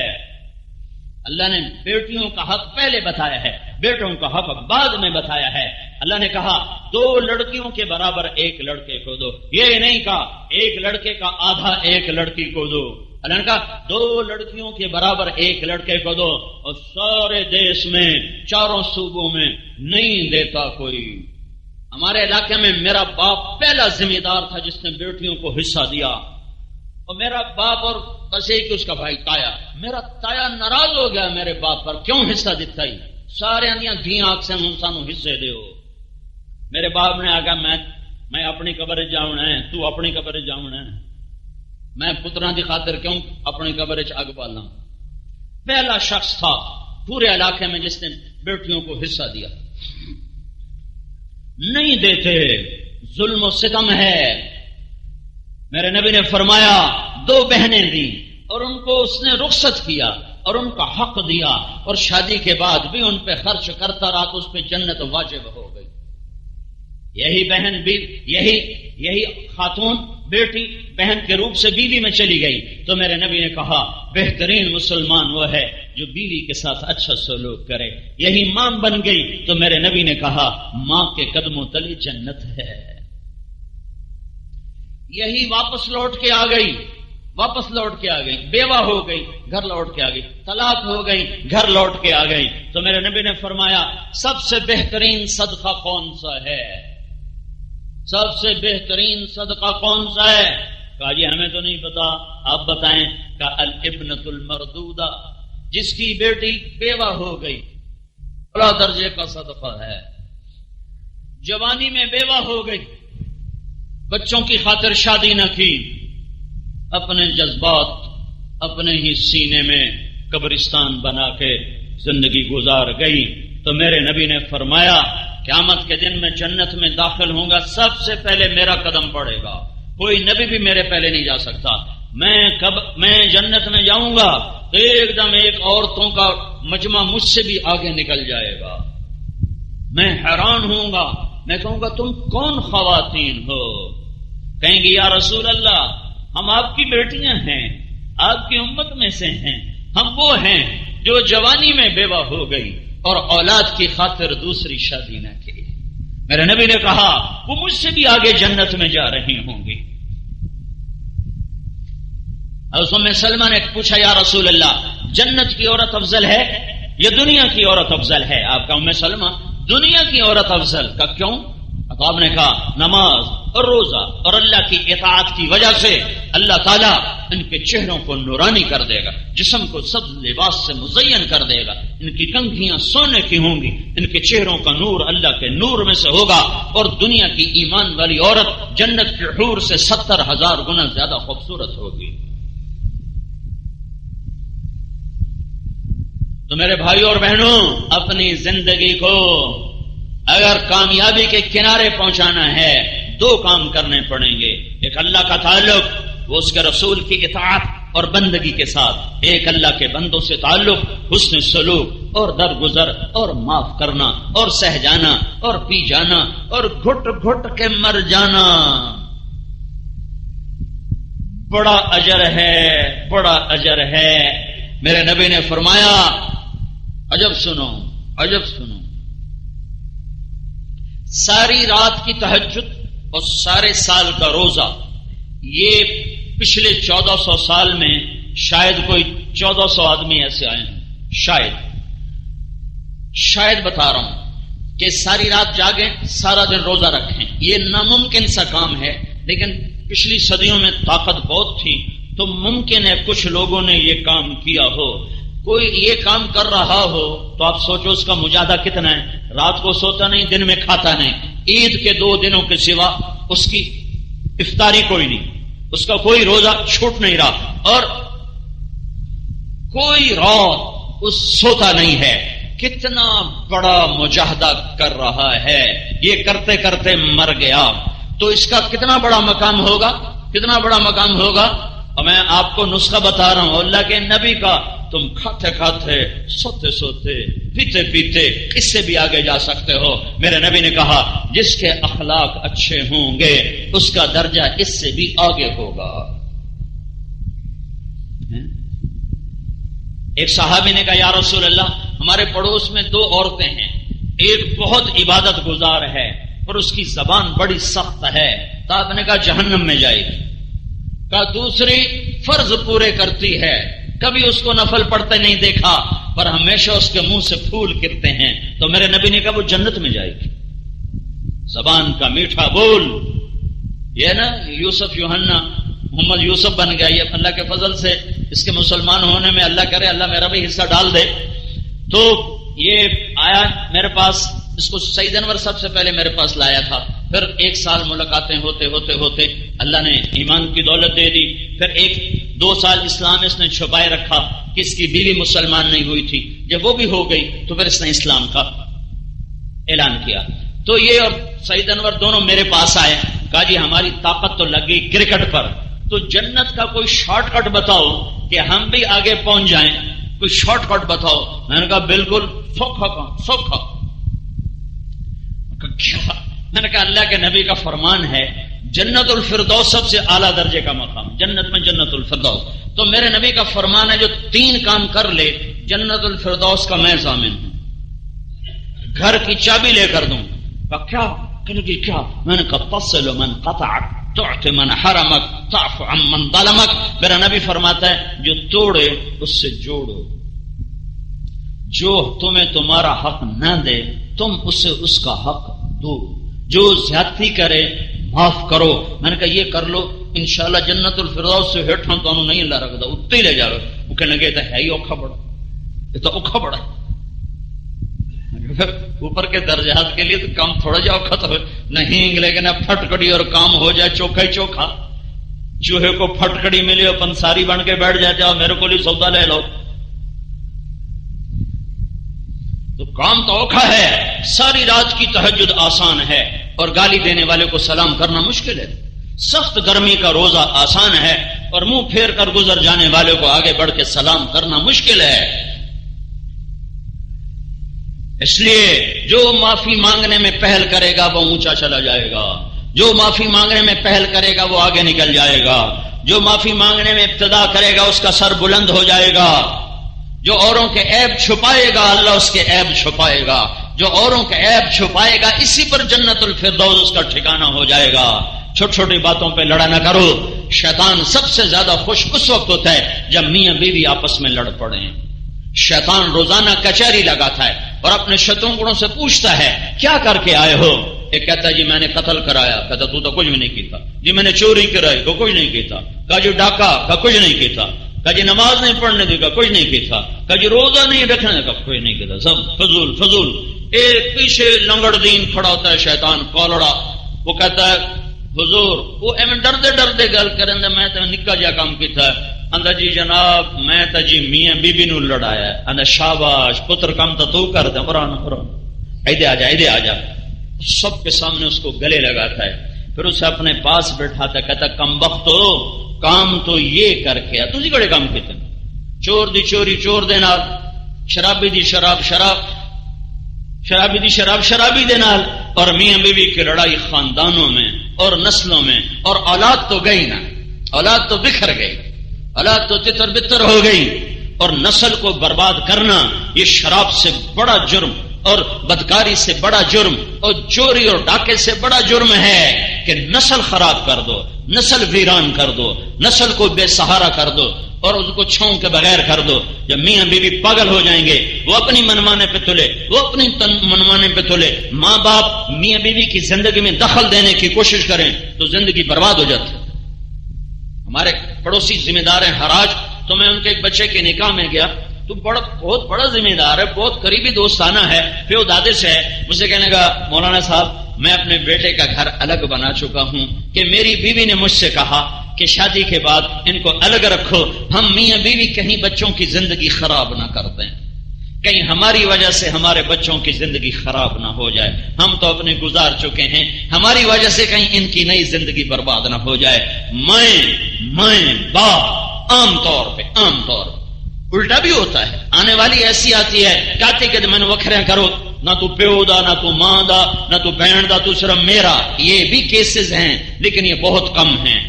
اللہ نے بیٹیوں کا حق پہلے بتایا ہے، بیٹوں کا حق بعد میں بتایا ہے. اللہ نے کہا 2 لڑکیوں کے برابر 1 لڑکے کو دو. یہ نہیں کہا 1 لڑکے کا آدھا 1 لڑکی کو دو. اللہ نے کہا 2 لڑکیوں کے برابر 1 لڑکے کو دو. اور سارے دیش میں 4 صوبوں میں نہیں دیتا کوئی. ہمارے علاقے میں میرا باپ پہلا ذمہ دار تھا جس نے بیٹیوں کو حصہ دیا. اور میرا باپ اور بس ایک اس کا بھائی تایا، میرا تایا ناراض ہو گیا میرے باپ پر، کیوں حصہ دیتا ہی سارے انیاں دھی آنکھ سے انسانوں حصے دے ہو. میرے باپ نے آگا میں اپنی قبر جاؤنا ہے، تو اپنی قبر جاؤنا ہے، میں پتراں دی خاطر کیوں اپنی قبر اگ بالاں. پہلا شخص تھا پورے علاقے میں جس نے بیٹیوں کو حصہ دیا. نہیں دیتے، ظلم و ستم ہے. میرے نبی نے فرمایا 2 بہنیں دی اور ان کو اس نے رخصت کیا اور ان کا حق دیا، اور شادی کے بعد بھی ان پہ خرچ کرتا رہا تو اس پہ جنت واجب ہو گئی. یہی بہن بھی یہی خاتون بیٹی بہن کے روپ سے بیوی میں چلی گئی تو میرے نبی نے کہا بہترین مسلمان وہ ہے جو بیوی کے ساتھ اچھا سلوک کرے. یہی ماں بن گئی تو میرے نبی نے کہا ماں کے قدموں تلے جنت ہے. یہی واپس لوٹ کے آ گئی، بیوہ ہو گئی گھر لوٹ کے آ گئی، طلاق ہو گئی گھر لوٹ کے آ گئی. تو میرے نبی نے فرمایا سب سے بہترین صدقہ کون سا ہے؟ سب سے بہترین صدقہ کون سا ہے؟ کہا جی ہمیں تو نہیں پتا، آپ بتائیں. کہا الابنۃ المردودہ، جس کی بیٹی بیوہ ہو گئی، بڑا درجے کا صدقہ ہے۔ جوانی میں بیوہ ہو گئی، بچوں کی خاطر شادی نہ کی، اپنے جذبات اپنے ہی سینے میں قبرستان بنا کے زندگی گزار گئی، تو میرے نبی نے فرمایا قیامت کے دن میں جنت میں داخل ہوں گا، سب سے پہلے میرا قدم پڑے گا، کوئی نبی بھی میرے پہلے نہیں جا سکتا۔ میں جنت میں جاؤں گا تو ایک دم ایک عورتوں کا مجمع مجھ سے بھی آگے نکل جائے گا، میں حیران ہوں گا، میں کہوں گا تم کون خواتین ہو؟ کہیں گی یا رسول اللہ ہم آپ کی بیٹیاں ہیں، آپ کی امت میں سے ہیں، ہم وہ ہیں جو جوانی میں بیوہ ہو گئی اور اولاد کی خاطر دوسری شادی نہ کی۔ میرے نبی نے کہا وہ مجھ سے بھی آگے جنت میں جا رہی ہوں گی۔ ام سلمہ نے پوچھا یا رسول اللہ جنت کی عورت افضل ہے یا دنیا کی عورت افضل ہے؟ آپ کا ام سلمہ دنیا کی عورت افضل کا کیوں؟ اب آپ نے کہا نماز اور روزہ اور اللہ کی اطاعت کی وجہ سے اللہ تعالیٰ ان کے چہروں کو نورانی کر دے گا، جسم کو سب لباس سے مزین کر دے گا، ان کی کنگھیاں سونے کی ہوں گی، ان کے چہروں کا نور اللہ کے نور میں سے ہوگا، اور دنیا کی ایمان والی عورت جنت کے حور سے 70,000 گنا زیادہ خوبصورت ہوگی۔ تو میرے بھائیوں اور بہنوں، اپنی زندگی کو اگر کامیابی کے کنارے پہنچانا ہے 2 کام کرنے پڑیں گے، ایک اللہ کا تعلق، وہ اس کے رسول کی اطاعت اور بندگی کے ساتھ، ایک اللہ کے بندوں سے تعلق، حسن سلوک اور درگزر اور معاف کرنا اور سہ جانا اور پی جانا اور گھٹ گھٹ کے مر جانا۔ بڑا اجر ہے، بڑا اجر ہے۔ میرے نبی نے فرمایا عجب سنو، عجب سنو، ساری رات کی تہجد اور سارے سال کا روزہ، یہ پچھلے 1400 سال میں شاید کوئی 1400 آدمی ایسے آئے ہیں، شاید بتا رہا ہوں کہ ساری رات جاگیں، سارا دن روزہ رکھیں، یہ ناممکن سا کام ہے، لیکن پچھلی صدیوں میں طاقت بہت تھی تو ممکن ہے کچھ لوگوں نے یہ کام کیا ہو۔ کوئی یہ کام کر رہا ہو تو آپ سوچو اس کا مجاہدہ کتنا ہے، رات کو سوتا نہیں، دن میں کھاتا نہیں، عید کے 2 دنوں کے سوا اس کی افطاری کوئی نہیں، اس کا کوئی روزہ چھوٹ نہیں رہا، اور کوئی رات اس سوتا نہیں ہے۔ کتنا بڑا مجاہدہ کر رہا ہے، یہ کرتے کرتے مر گیا، تو اس کا کتنا بڑا مقام ہوگا، کتنا بڑا مقام ہوگا۔ اور میں آپ کو نسخہ بتا رہا ہوں اللہ کے نبی کا، تم کھاتے کھاتے، سوتے سوتے، پیتے پیتے اس سے بھی آگے جا سکتے ہو۔ میرے نبی نے کہا جس کے اخلاق اچھے ہوں گے اس کا درجہ اس سے بھی آگے ہوگا۔ ایک صحابی نے کہا یا رسول اللہ ہمارے پڑوس میں 2 عورتیں ہیں، ایک بہت عبادت گزار ہے اور اس کی زبان بڑی سخت ہے، تو آپ نے کہا جہنم میں جائے گی۔ کہا دوسری فرض پورے کرتی ہے، کبھی اس کو نفل پڑھتے نہیں دیکھا پر ہمیشہ اس کے منہ سے پھول گرتے ہیں، تو میرے نبی نے کہا وہ جنت میں جائے گی۔ زبان کا میٹھا بول، یہ نا یوسف یوحنا محمد یوسف بن گیا، یہ اللہ کے فضل سے اس کے مسلمان ہونے میں اللہ کرے اللہ میرا بھی حصہ ڈال دے۔ تو یہ آیا میرے پاس، اس کو سعید انور سب سے پہلے میرے پاس لایا تھا، پھر 1 سال ملاقاتیں ہوتے ہوتے ہوتے اللہ نے ایمان کی دولت دے دی، پھر 1-2 سال اسلام اس نے چھپائے رکھا کہ اس کی بیوی مسلمان نہیں ہوئی تھی، جب وہ بھی ہو گئی تو پھر اس نے اسلام کا اعلان کیا۔ تو یہ اور سعید انور دونوں میرے پاس آئے، کہا جی ہماری طاقت تو لگ گئی کرکٹ پر، تو جنت کا کوئی شارٹ کٹ بتاؤ کہ ہم بھی آگے پہنچ جائیں، کوئی شارٹ کٹ بتاؤ۔ میں نے کہا بالکل سوکھا کام، سوکھا۔ کیا؟ میں نے کہا اللہ کے نبی کا فرمان ہے جنت الفردوس سب سے اعلیٰ درجے کا مقام، جنت میں جنت الفردوس، تو میرے نبی کا فرمان ہے جو 3 کام کر لے جنت الفردوس کا میں ضامن ہوں، گھر کی چابی لے کر دوں۔ کیا؟ کہنے کی کیا؟ میں نے کہا تصل من قطعک، تعطی من حرمک، تعفو عن من ظلمک۔ میرا نبی فرماتا ہے جو توڑے اس سے جوڑو، جو تمہیں تمہارا حق نہ دے تم اسے اس کا حق دو، جو زیادتی کرے معاف کرو۔ میں نے کہا یہ کر لو انشاءاللہ جنت الفردوس سے ہیٹھاں تو نہیں اللہ رکھ دا اتنے لے جا رہا۔ وہ کہنے لگے تو ہے ہی اوکھا بڑا، یہ تو اوکھا بڑا اوپر کے درجات کے لیے تو کام تھوڑا جا اوکھا تو نہیں، لیکن اب پھٹکڑی اور کام ہو جائے چوکھا ہی چوکھا. چوہے کو پھٹکڑی ملے اور پنساری بن کے بیٹھ جاتے اور میرے کو لی سودا لے لو، تو کام تو اوکھا ہے. ساری رات کی تہجد آسان ہے اور گالی دینے والے کو سلام کرنا مشکل ہے. سخت گرمی کا روزہ آسان ہے اور منہ پھیر کر گزر جانے والے کو آگے بڑھ کے سلام کرنا مشکل ہے. اس لیے جو معافی مانگنے میں پہل کرے گا وہ اونچا چلا جائے گا، جو معافی مانگنے میں پہل کرے گا وہ آگے نکل جائے گا، جو معافی مانگنے میں ابتدا کرے گا اس کا سر بلند ہو جائے گا، جو اوروں کے عیب چھپائے گا اللہ اس کے عیب چھپائے گا، جو اوروں کے عیب چھپائے گا اسی پر جنت الفردوس اس کا ٹھکانہ ہو جائے گا. چھوٹی چھوٹی باتوں پہ لڑا نہ کرو. شیطان سب سے زیادہ خوش اس وقت ہوتا ہے جب میاں بیوی آپس میں لڑ پڑیں. شیطان روزانہ کچہری لگاتا ہے اور اپنے شترنگڑوں سے پوچھتا ہے کیا کر کے آئے ہو. ایک کہتا ہے جی میں نے قتل کرایا، کہتا تو کچھ بھی نہیں کیتا. جی میں نے چوری کرائی، کو کچھ نہیں کیتا. کہا جی ڈاکہ، کا کچھ نہیں کیتا. کہا جی نماز نہیں پڑھنے دی، کا کچھ نہیں کیتا. کہا جی روزہ نہیں رکھنے کا، کچھ نہیں کیتا. سب فضول فضول. ایک پیچھے لنگڑ دین کھڑا ہوتا ہے شیطان کولڑا، وہ کہتا ہے حضور وہ ایویں ڈردے ڈردے گل کریں میں تو نکا جا کام کیتا ہے. اندر جی جناب میں تو جی میاں بیوی نو لڑایا ہے. اندر شاباش پتر کام تو کر دے، قرآن قرآن ایدے آ جا ایدے آ جا. سب کے سامنے اس کو گلے لگاتا ہے، پھر اسے اپنے پاس بیٹھاتا ہے، کہتا کم وقت ہو کام تو یہ کر کے تھی بڑے کام کیتے. چور دی چوری چور دے نال، شرابی دی شراب شراب، شرابی دی شراب شرابی دے نال، اور میاں بیوی کی لڑائی خاندانوں میں اور نسلوں میں، اور اولاد تو گئی نا، اولاد تو بکھر گئی، اولاد تو تتر بتر ہو گئی. اور نسل کو برباد کرنا یہ شراب سے بڑا جرم اور بدکاری سے بڑا جرم اور چوری اور ڈاکے سے بڑا جرم ہے کہ نسل خراب کر دو، نسل ویران کر دو، نسل کو بے سہارا کر دو اور اس کو چھاؤں کے بغیر کر دو. جب میاں بیوی پاگل ہو جائیں گے، وہ اپنی منمانے پہ تلے، وہ اپنی منمانے پہ تلے، ماں باپ میاں بیوی کی زندگی میں دخل دینے کی کوشش کریں تو زندگی برباد ہو جاتی. ہمارے پڑوسی ذمہ دار ہیں حراج، تو میں ان کے ایک بچے کے نکاح میں گیا تو بہت بڑا ذمہ دار ہے، بہت قریبی دوستانہ ہے، پھر دادے سے ہے. مجھے کہنے کا مولانا صاحب میں اپنے بیٹے کا گھر الگ بنا چکا ہوں کہ میری بیوی نے مجھ سے کہا کہ شادی کے بعد ان کو الگ رکھو، ہم میاں بیوی کہیں بچوں کی زندگی خراب نہ کر دیں، کہیں ہماری وجہ سے ہمارے بچوں کی زندگی خراب نہ ہو جائے. ہم تو اپنے گزار چکے ہیں، ہماری وجہ سے کہیں ان کی نئی زندگی برباد نہ ہو جائے. میں باپ عام طور پہ الٹا بھی ہوتا ہے، آنے والی ایسی آتی ہے کہتے کہ میں نے وکھرے کرو، نہ تو پیو دا، نہ تو ماں دا، نہ تو بہن دا، تو صرف میرا. یہ بھی کیسز ہیں لیکن یہ بہت کم ہیں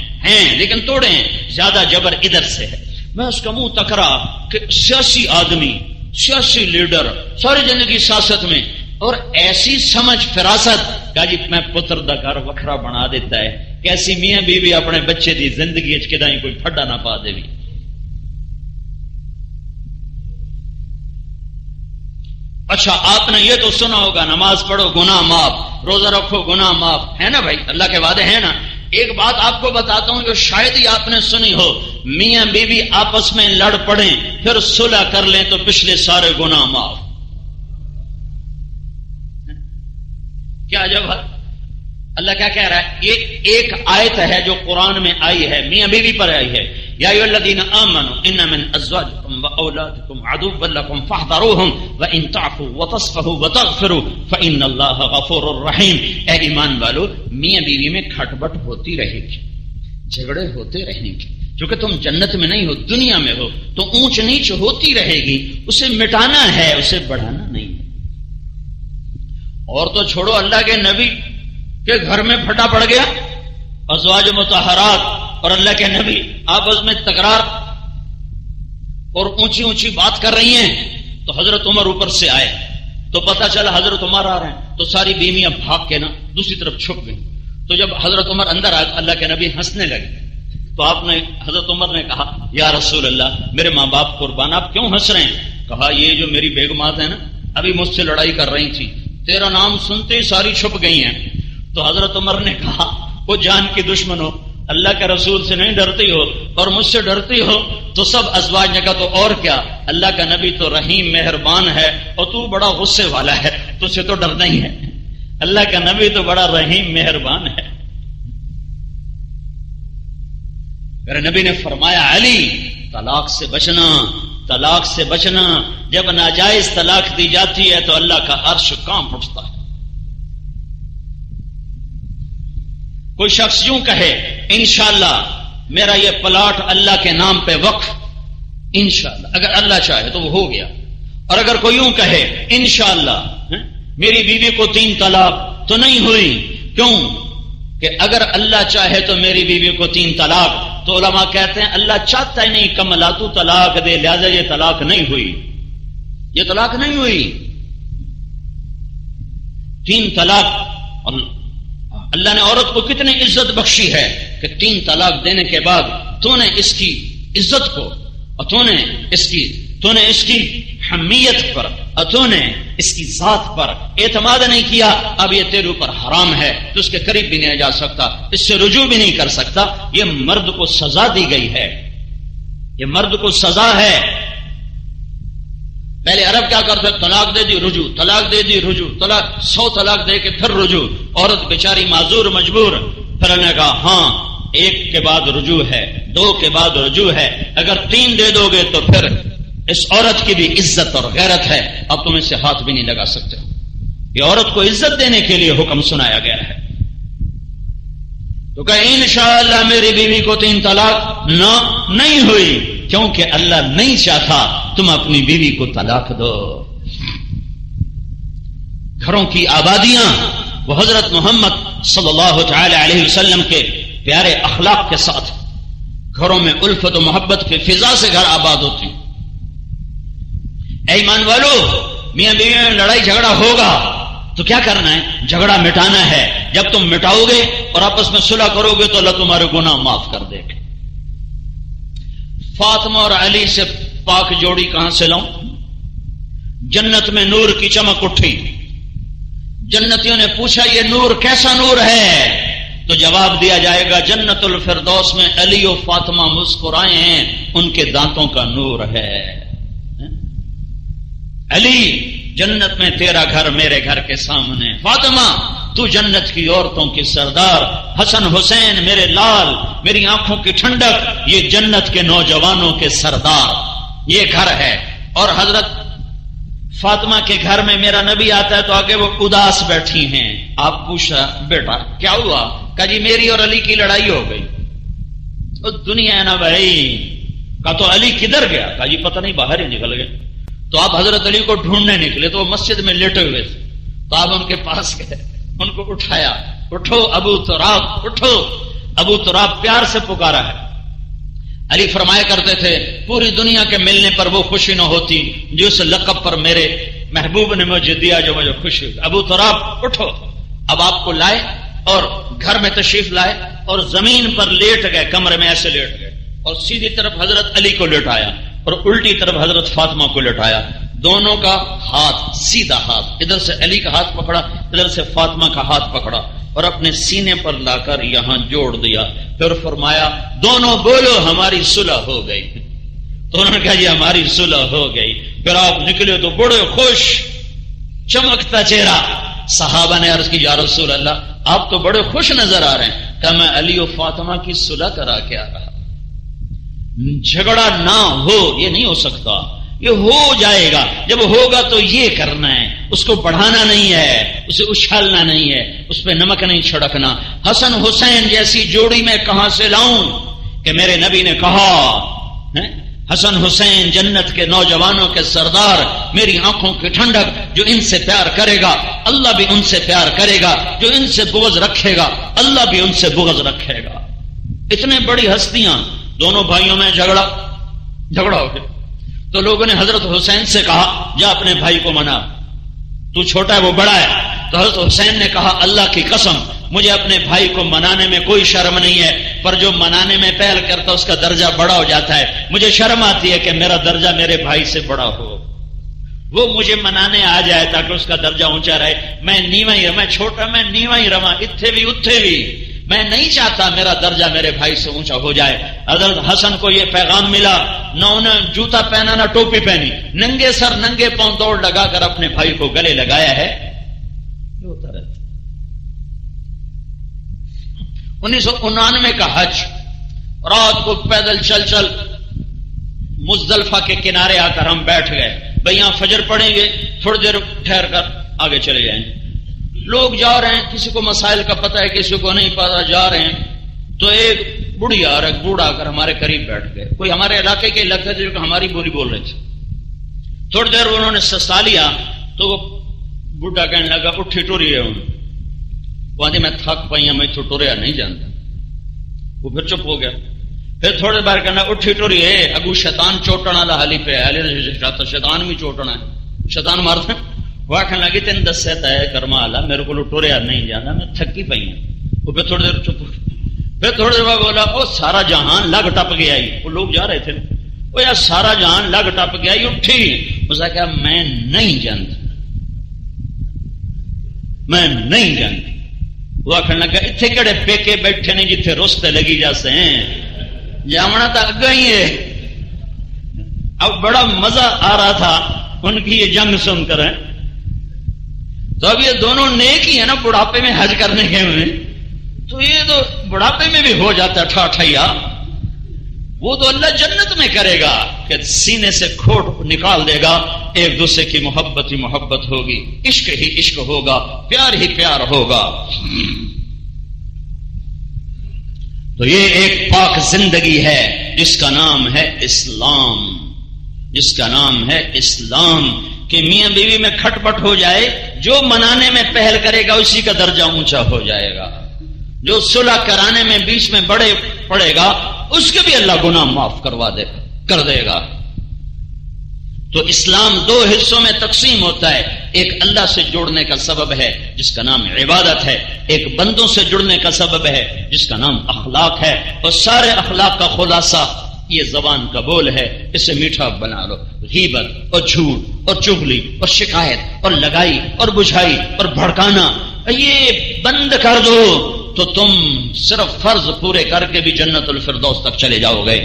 لیکن توڑے ہیں. زیادہ جبر ادھر سے ہے. میں اس کا منہ تکرا کہ سیاسی آدمی، سیاسی لیڈر ساری زندگی سیاست میں، اور ایسی سمجھ فراست کہ جی میں پتر دا گھر وکھرا بنا دیتا ہے. کیسی میاں بیوی اپنے بچے دی زندگی کدائیں کوئی پھڈا نہ پا دے. اچھا آپ نے یہ تو سنا ہوگا نماز پڑھو گناہ معاف، روزہ رکھو گناہ معاف، ہے نا بھائی؟ اللہ کے وعدے ہیں نا. ایک بات آپ کو بتاتا ہوں جو شاید ہی آپ نے سنی ہو، میاں بیوی آپس میں لڑ پڑیں پھر صلح کر لیں تو پچھلے سارے گناہ معاف. کیا جب اللہ کیا کہہ رہا ہے؟ یہ ایک آیت ہے جو قرآن میں آئی ہے، میاں بیوی پر آئی ہے. یا ایھا الذین آمنوا ان من ازواجکم واولادکم عدوا لکم فاحذروہم وان تعفوا وتصفحوا وتغفروا فان اللہ غفور رحیم. اے ایمان والو، میاں بیوی میں کھٹ بٹ ہوتی رہے گی، جھگڑے ہوتے رہیں گے، کیونکہ تم جنت میں نہیں ہو دنیا میں ہو، تو اونچ نیچ ہوتی رہے گی. اسے مٹانا ہے، اسے بڑھانا نہیں. اور تو چھوڑو، اللہ کے نبی کے گھر میں پھٹا پڑ گیا، ازواج مطہرات اور اللہ کے نبی آپس میں تکرار اور اونچی اونچی بات کر رہی ہیں. تو حضرت عمر اوپر سے آئے تو پتہ چلا حضرت عمر آ رہے ہیں، تو ساری بیویاں بھاگ کے نا دوسری طرف چھپ گئی. تو جب حضرت عمر اندر آئے اللہ کے نبی ہنسنے لگے. تو آپ نے حضرت عمر نے کہا یا رسول اللہ میرے ماں باپ قربان، آپ کیوں ہنس رہے ہیں؟ کہا یہ جو میری بیگمات ہے نا ابھی مجھ سے لڑائی کر رہی تھی، تیرا نام سنتے ہی ساری چھپ گئی ہیں. تو حضرت عمر نے کہا وہ جان کی دشمن ہو، اللہ کے رسول سے نہیں ڈرتی ہو اور مجھ سے ڈرتی ہو تو سب ازواج نے کہا تو اور کیا، اللہ کا نبی تو رحیم مہربان ہے اور تو بڑا غصے والا ہے، تجھے تو ڈرنا ہی ہے، اللہ کا نبی تو بڑا رحیم مہربان ہے۔ میرے نبی نے فرمایا علی طلاق سے بچنا، طلاق سے بچنا، جب ناجائز طلاق دی جاتی ہے تو اللہ کا عرش کانپ اٹھتا ہے۔ کوئی شخص یوں کہے انشاءاللہ میرا یہ پلاٹ اللہ کے نام پہ وقف، انشاءاللہ اگر اللہ چاہے تو وہ ہو گیا، اور اگر کوئی یوں کہے انشاءاللہ میری بیوی کو 3 طلاق تو نہیں ہوئی، کیوں کہ اگر اللہ چاہے تو میری بیوی کو 3 طلاق، تو علماء کہتے ہیں اللہ چاہتا ہی نہیں کملا تو طلاق دے، لہذا یہ طلاق نہیں ہوئی، یہ طلاق نہیں ہوئی۔ 3 طلاق، اللہ نے عورت کو کتنی عزت بخشی ہے کہ 3 طلاق دینے کے بعد تو نے اس کی عزت کو اور تو نے اس کی حمیت پر اور تو نے اس کی ذات پر اعتماد نہیں کیا، اب یہ تیرے اوپر حرام ہے، تو اس کے قریب بھی نہیں جا سکتا، اس سے رجوع بھی نہیں کر سکتا۔ یہ مرد کو سزا دی گئی ہے، یہ مرد کو سزا ہے۔ پہلے عرب کیا کرتے، طلاق دے دی رجوع، طلاق دے دی رجوع، طلاق 100 طلاق دے کے پھر رجوع، عورت بیچاری معذور مجبور، پھر انہوں نے کہا ہاں 1 کے بعد رجوع ہے، 2 کے بعد رجوع ہے، اگر 3 دے دو گے تو پھر اس عورت کی بھی عزت اور غیرت ہے، اب تم اس سے ہاتھ بھی نہیں لگا سکتے۔ یہ عورت کو عزت دینے کے لیے حکم سنایا گیا ہے۔ تو کہ انشاءاللہ میری بیوی کو 3 طلاق نہیں ہوئی، کیونکہ اللہ نہیں چاہتا تم اپنی بیوی کو طلاق دو۔ گھروں کی آبادیاں وہ حضرت محمد صلی اللہ تعالی علیہ وسلم کے پیارے اخلاق کے ساتھ، گھروں میں الفت و محبت کی فضا سے گھر آباد ہوتی۔ اے ایمان والو، میاں بیوی میں لڑائی جھگڑا ہوگا تو کیا کرنا ہے؟ جھگڑا مٹانا ہے۔ جب تم مٹاؤ گے اور آپس میں صلح کرو گے تو اللہ تمہارے گناہ معاف کر دے گا۔ فاطمہ اور علی سے پاک جوڑی کہاں سے لاؤں؟ جنت میں نور کی چمک اٹھی، جنتیوں نے پوچھا یہ نور کیسا نور ہے؟ تو جواب دیا جائے گا جنت الفردوس میں علی و فاطمہ مسکرائے ہیں، ان کے دانتوں کا نور ہے۔ علی جنت میں تیرا گھر میرے گھر کے سامنے، فاطمہ تو جنت کی عورتوں کی سردار، حسن حسین میرے لال، میری آنکھوں کی ٹھنڈک، یہ جنت کے نوجوانوں کے سردار، یہ گھر ہے۔ اور حضرت فاطمہ کے گھر میں میرا نبی آتا ہے تو آگے وہ اداس بیٹھی ہیں۔ آپ پوچھا بیٹا کیا ہوا؟ کہا جی میری اور علی کی لڑائی ہو گئی۔ دنیا ہے نا بھائی۔ کہا تو علی کدھر گیا؟ کہا جی پتہ نہیں، باہر ہی نکل گئے۔ تو آپ حضرت علی کو ڈھونڈنے نکلے تو وہ مسجد میں لیٹے ہوئے تھے، تو آپ ان کے پاس گئے، ان کو اٹھایا، اٹھو ابو تراب، اٹھو۔ ابو تراب پیار سے پکارا ہے۔ علی فرمایا کرتے تھے پوری دنیا کے ملنے پر وہ خوشی نہ ہوتی جو اس لقب پر میرے محبوب نے مجھے دیا جو مجھے خوشی ہوئی۔ ابو تراب اٹھو۔ اب آپ کو لائے اور گھر میں تشریف لائے اور زمین پر لیٹ گئے، کمرے میں ایسے لیٹ گئے، اور سیدھی طرف حضرت علی کو لٹایا اور الٹی طرف حضرت فاطمہ کو لٹایا۔ دونوں کا ہاتھ، سیدھا ہاتھ، ادھر سے علی کا ہاتھ پکڑا، ادھر سے فاطمہ کا ہاتھ پکڑا اور اپنے سینے پر لا کر یہاں جوڑ دیا۔ پھر فرمایا دونوں بولو ہماری صلح ہو گئی۔ تو انہوں نے کہا جی ہماری صلح ہو گئی۔ پھر آپ نکلے تو بڑے خوش، چمکتا چہرہ۔ صحابہ نے عرض کی یا رسول اللہ آپ تو بڑے خوش نظر آ رہے ہیں۔ کہ میں علی و فاطمہ کی صلح کرا کے آ رہا۔ جھگڑا نہ ہو یہ نہیں ہو سکتا، یہ ہو جائے گا۔ جب ہوگا تو یہ کرنا ہے، اس کو بڑھانا نہیں ہے، اسے اچھالنا نہیں ہے، اس پہ نمک نہیں چھڑکنا۔ حسن حسین جیسی جوڑی میں کہاں سے لاؤں کہ میرے نبی نے کہا حسن حسین جنت کے نوجوانوں کے سردار، میری آنکھوں کی ٹھنڈک، جو ان سے پیار کرے گا اللہ بھی ان سے پیار کرے گا، جو ان سے بغض رکھے گا اللہ بھی ان سے بغض رکھے گا۔ اتنے بڑی ہستیاں، دونوں بھائیوں میں جھگڑا ہو گیا تو لوگوں نے حضرت حسین سے کہا جا اپنے بھائی کو منا، تو چھوٹا ہے وہ بڑا ہے۔ تو حضرت حسین نے کہا اللہ کی قسم مجھے اپنے بھائی کو منانے میں کوئی شرم نہیں ہے، پر جو منانے میں پہل کرتا اس کا درجہ بڑا ہو جاتا ہے، مجھے شرم آتی ہے کہ میرا درجہ میرے بھائی سے بڑا ہو، وہ مجھے منانے آ جائے تاکہ اس کا درجہ اونچا رہے، میں نیواں ہی، میں چھوٹا، میں نیواں ہی رواں، اتھے بھی اتھے بھی، میں نہیں چاہتا میرا درجہ میرے بھائی سے اونچا ہو جائے۔ حضرت حسن کو یہ پیغام ملا نہ انہیں جوتا پہنا نہ ٹوپی پہنی، ننگے سر ننگے پاؤں دوڑ لگا کر اپنے بھائی کو گلے لگایا ہے. یہ ہوتا رہتا. 1999 کا حج، رات کو پیدل چل چل مزدلفہ کے کنارے آ کر ہم بیٹھ گئے. بھئی یہاں فجر پڑھیں گے، تھوڑی دیر ٹھہر کر آگے چلے جائیں. لوگ جا رہے ہیں، کسی کو مسائل کا پتہ ہے، کسی کو نہیں پتا، جا رہے ہیں. تو ایک بڑھیا اور ایک بوڑھا آ کر ہمارے قریب بیٹھ گئے. کوئی ہمارے علاقے کے لگتے تھے جو ہماری بولی بول رہے تھے. تھوڑی دیر انہوں نے سستا لیا تو وہ بوڑھا کہنے لگا اٹھی ٹوری ہے. وہ میں تھک پائی ہوں، میں تو ٹوریا نہیں جانتا. وہ پھر چپ ہو گیا. پھر تھوڑی بار کہنا اٹھی ٹوری ہے، اگو شیطان چوٹنا لا حلی پہ ہے، شیطان بھی چوٹنا ہے، شیطان مارتا. وہ آخر لگی تین دس سے طے کرما لا، میرے کو ٹوریا نہیں جانا، میں تھکی پئی ہوں. وہ پھر تھوڑی دیر چپ ہو. پھر تھوڑی دیر بعد بولا او سارا جہان لگ ٹپ گیا. وہ لوگ جا رہے تھے، وہ یار سارا جہان لگ ٹپ گیا. اٹھی. اس نے کہا میں نہیں جانتا، میں نہیں جانتی. وہ آخر لگا اتنے کہڑے پیکے بیٹھے نے جتنے رستے لگی جاتے ہیں، جامنا تو اگا ہی ہے. اب بڑا مزہ آ رہا تھا ان کی یہ جنگ سن کر. تو اب یہ دونوں نیک ہی ہے نا، بڑھاپے میں حج کرنے کے میں، تو یہ تو بڑھاپے میں بھی ہو جاتا ہے ٹھاٹھیا. وہ تو اللہ جنت میں کرے گا کہ سینے سے کھوٹ نکال دے گا. ایک دوسرے کی محبت ہی محبت ہوگی، عشق ہی عشق ہوگا، پیار ہی پیار ہوگا. تو یہ ایک پاک زندگی ہے جس کا نام ہے اسلام، جس کا نام ہے اسلام. کہ میاں بیوی میں کھٹ پٹ ہو جائے، جو منانے میں پہل کرے گا اسی کا درجہ اونچا ہو جائے گا. جو صلح کرانے میں بیچ میں بڑے پڑے گا اس کے بھی اللہ گناہ معاف کر دے گا. تو اسلام دو حصوں میں تقسیم ہوتا ہے. ایک اللہ سے جوڑنے کا سبب ہے جس کا نام عبادت ہے، ایک بندوں سے جڑنے کا سبب ہے جس کا نام اخلاق ہے. اور سارے اخلاق کا خلاصہ یہ زبان کا بول ہے، اسے میٹھا بنا لو. غیبت اور جھوٹ اور چغلی اور شکایت اور لگائی اور بجھائی اور بھڑکانا یہ بند کر دو تو تم صرف فرض پورے کر کے بھی جنت الفردوس تک چلے جاؤ گے.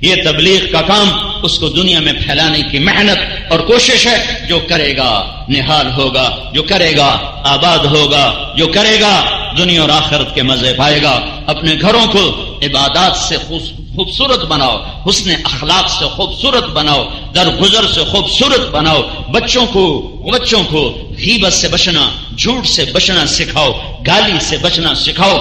یہ تبلیغ کا کام، اس کو دنیا میں پھیلانے کی محنت اور کوشش ہے. جو کرے گا نحال ہوگا، جو کرے گا آباد ہوگا، جو کرے گا دنیا اور آخرت کے مزے پائے گا. اپنے گھروں کو عبادات سے خوبصورت بناؤ، حسن اخلاق سے خوبصورت بناؤ، درگزر سے خوبصورت بناؤ. بچوں کو غیبت سے بچنا، جھوٹ سے بچنا سکھاؤ، گالی سے بچنا سکھاؤ.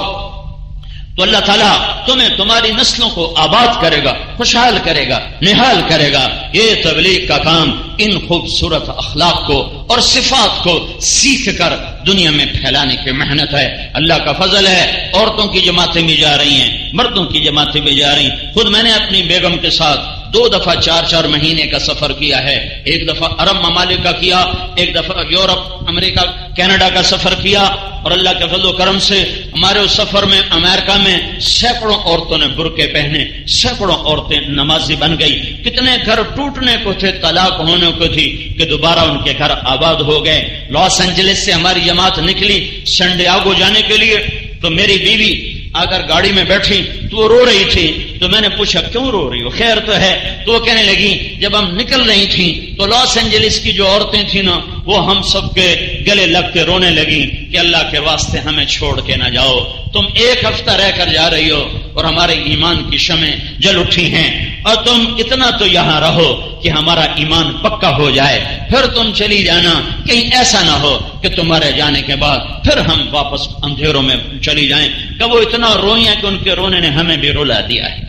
تو اللہ تعالیٰ تمہیں تمہاری نسلوں کو آباد کرے گا، خوشحال کرے گا، نحال کرے گا. یہ تبلیغ کا کام ان خوبصورت اخلاق کو اور صفات کو سیکھ کر دنیا میں پھیلانے کی محنت ہے. اللہ کا فضل ہے، عورتوں کی جماعتیں بھی جا رہی ہیں، مردوں کی جماعتیں بھی جا رہی ہیں. خود میں نے اپنی بیگم کے ساتھ 2 دفعہ 4 مہینے کا سفر کیا ہے. ایک دفعہ عرب ممالک کا کیا، ایک دفعہ یورپ، امریکہ، کینیڈا کا سفر کیا. اور اللہ کے فضل و کرم سے ہمارے اس سفر میں امریکہ میں سینکڑوں عورتوں نے برقعے پہنے، سینکڑوں عورتیں نمازی بن گئی. کتنے گھر ٹوٹنے کو تھے، طلاق ہونے کو تھی کہ دوبارہ ان کے گھر آباد ہو گئے. لاس اینجلس سے ہماری جماعت نکلی سنڈیاگو جانے کے لیے. تو میری بیوی اگر گاڑی میں بیٹھی تو وہ رو رہی تھی. تو میں نے پوچھا کیوں رو رہی ہو، خیر تو ہے؟ تو وہ کہنے لگی جب ہم نکل رہی تھیں تو لاس اینجلس کی جو عورتیں تھیں نا وہ ہم سب کے گلے لگ کے رونے لگی کہ اللہ کے واسطے ہمیں چھوڑ کے نہ جاؤ. تم 1 ہفتہ رہ کر جا رہی ہو اور ہمارے ایمان کی شمعیں جل اٹھی ہیں، اور تم اتنا تو یہاں رہو کہ ہمارا ایمان پکا ہو جائے، پھر تم چلی جانا. کہیں ایسا نہ ہو کہ تمہارے جانے کے بعد پھر ہم واپس اندھیروں میں چلی جائیں کہ وہ اتنا روئی ہیں کہ ان کے رونے نے ہمیں بھی رلا دیا ہے.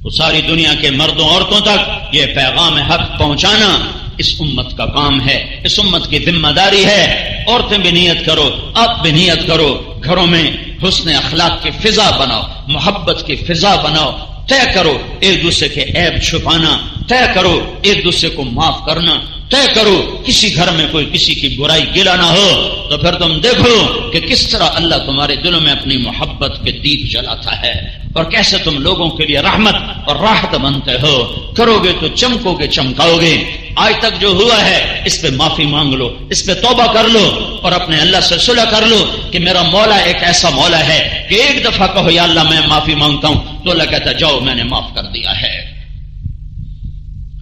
تو ساری دنیا کے مردوں عورتوں تک یہ پیغام حق پہنچانا اس امت کا کام ہے، اس امت کی ذمہ داری ہے. عورتیں بھی نیت کرو، آپ بھی نیت کرو، گھروں میں حسن اخلاق کی فضا بناؤ، محبت کی فضا بناؤ. طے کرو ایک دوسرے کے عیب چھپانا، طے کرو ایک دوسرے کو معاف کرنا، طے کرو کسی گھر میں کوئی کسی کی برائی گلا نہ ہو. تو پھر تم دیکھو کہ کس طرح اللہ تمہارے دلوں میں اپنی محبت کے دیپ جلاتا ہے اور کیسے تم لوگوں کے لیے رحمت اور راحت بنتے ہو. کرو گے تو چمکو گے، چمکاؤ گے. آج تک جو ہوا ہے اس پہ معافی مانگ لو، اس پہ توبہ کر لو اور اپنے اللہ سے صلح کر لو کہ میرا مولا ایک ایسا مولا ہے کہ ایک دفعہ کہو یا اللہ میں معافی مانگتا ہوں تو اللہ کہتا جاؤ میں نے معاف کر دیا ہے.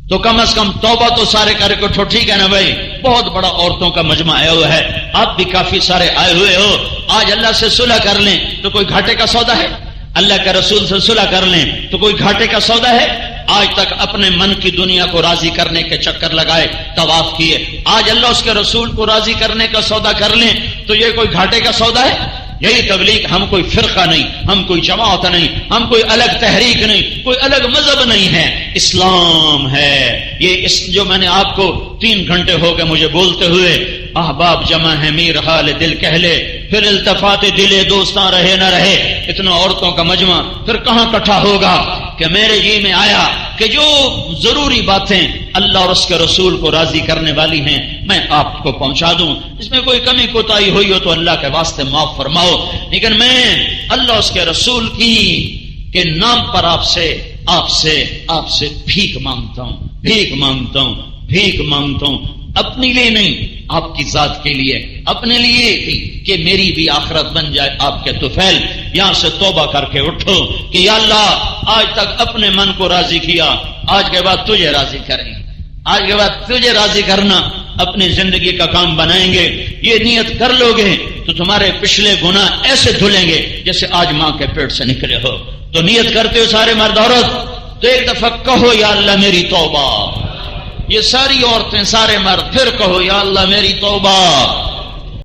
تو کم از کم توبہ تو سارے کرے کو ٹھیک ہے نا بھائی. بہت بڑا عورتوں کا مجمع آیا ہوا ہے, آپ بھی کافی سارے آئے ہوئے ہو. آج اللہ سے صلح کر لیں تو کوئی گھاٹے کا سودا ہے؟ اللہ کے رسول سے صلح کر لیں تو کوئی گھاٹے کا سودا ہے؟ آج تک اپنے من کی دنیا کو راضی کرنے کے چکر لگائے, طواف کیے, آج اللہ اس کے رسول کو راضی کرنے کا سودا کر لیں تو یہ کوئی گھاٹے کا سودا ہے؟ یہی تبلیغ. ہم کوئی فرقہ نہیں, ہم کوئی جماعت نہیں, ہم کوئی الگ تحریک نہیں, کوئی الگ مذہب نہیں ہے. اسلام ہے یہ. جو میں نے آپ کو 3 گھنٹے ہو گئے مجھے بولتے ہوئے, احباب جمع ہے میر حال دل کہہ لے, پھر التفات دل دوستاں رہے نہ رہے, اتنا عورتوں کا مجمع پھر کہاں اکٹھا ہوگا؟ کہ میرے جی میں آیا کہ جو ضروری باتیں اللہ اور اس کے رسول کو راضی کرنے والی ہیں میں آپ کو پہنچا دوں. اس میں کوئی کمی کوتاہی ہوئی ہو تو اللہ کے واسطے معاف فرماؤ, لیکن میں اللہ اس کے رسول کی کے نام پر آپ سے بھیک مانگتا ہوں, بھیک مانگتا ہوں, بھیک مانگتا ہوں. اپنے لیے نہیں, آپ کی ذات کے لیے, اپنے لیے کہ میری بھی آخرت بن جائے آپ کے طفیل. یہاں سے توبہ کر کے اٹھو کہ یا اللہ آج تک اپنے من کو راضی کیا, آج کے بعد تجھے راضی کریں, آج کے بعد تجھے راضی کرنا اپنی زندگی کا کام بنائیں گے. یہ نیت کر لو گے تو تمہارے پچھلے گناہ ایسے دھلیں گے جیسے آج ماں کے پیٹ سے نکلے ہو. تو نیت کرتے ہو سارے مرد عورت, تو ایک دفعہ کہو یا اللہ میری توبہ. یہ ساری عورتیں سارے مرد پھر کہو یا اللہ میری توبہ.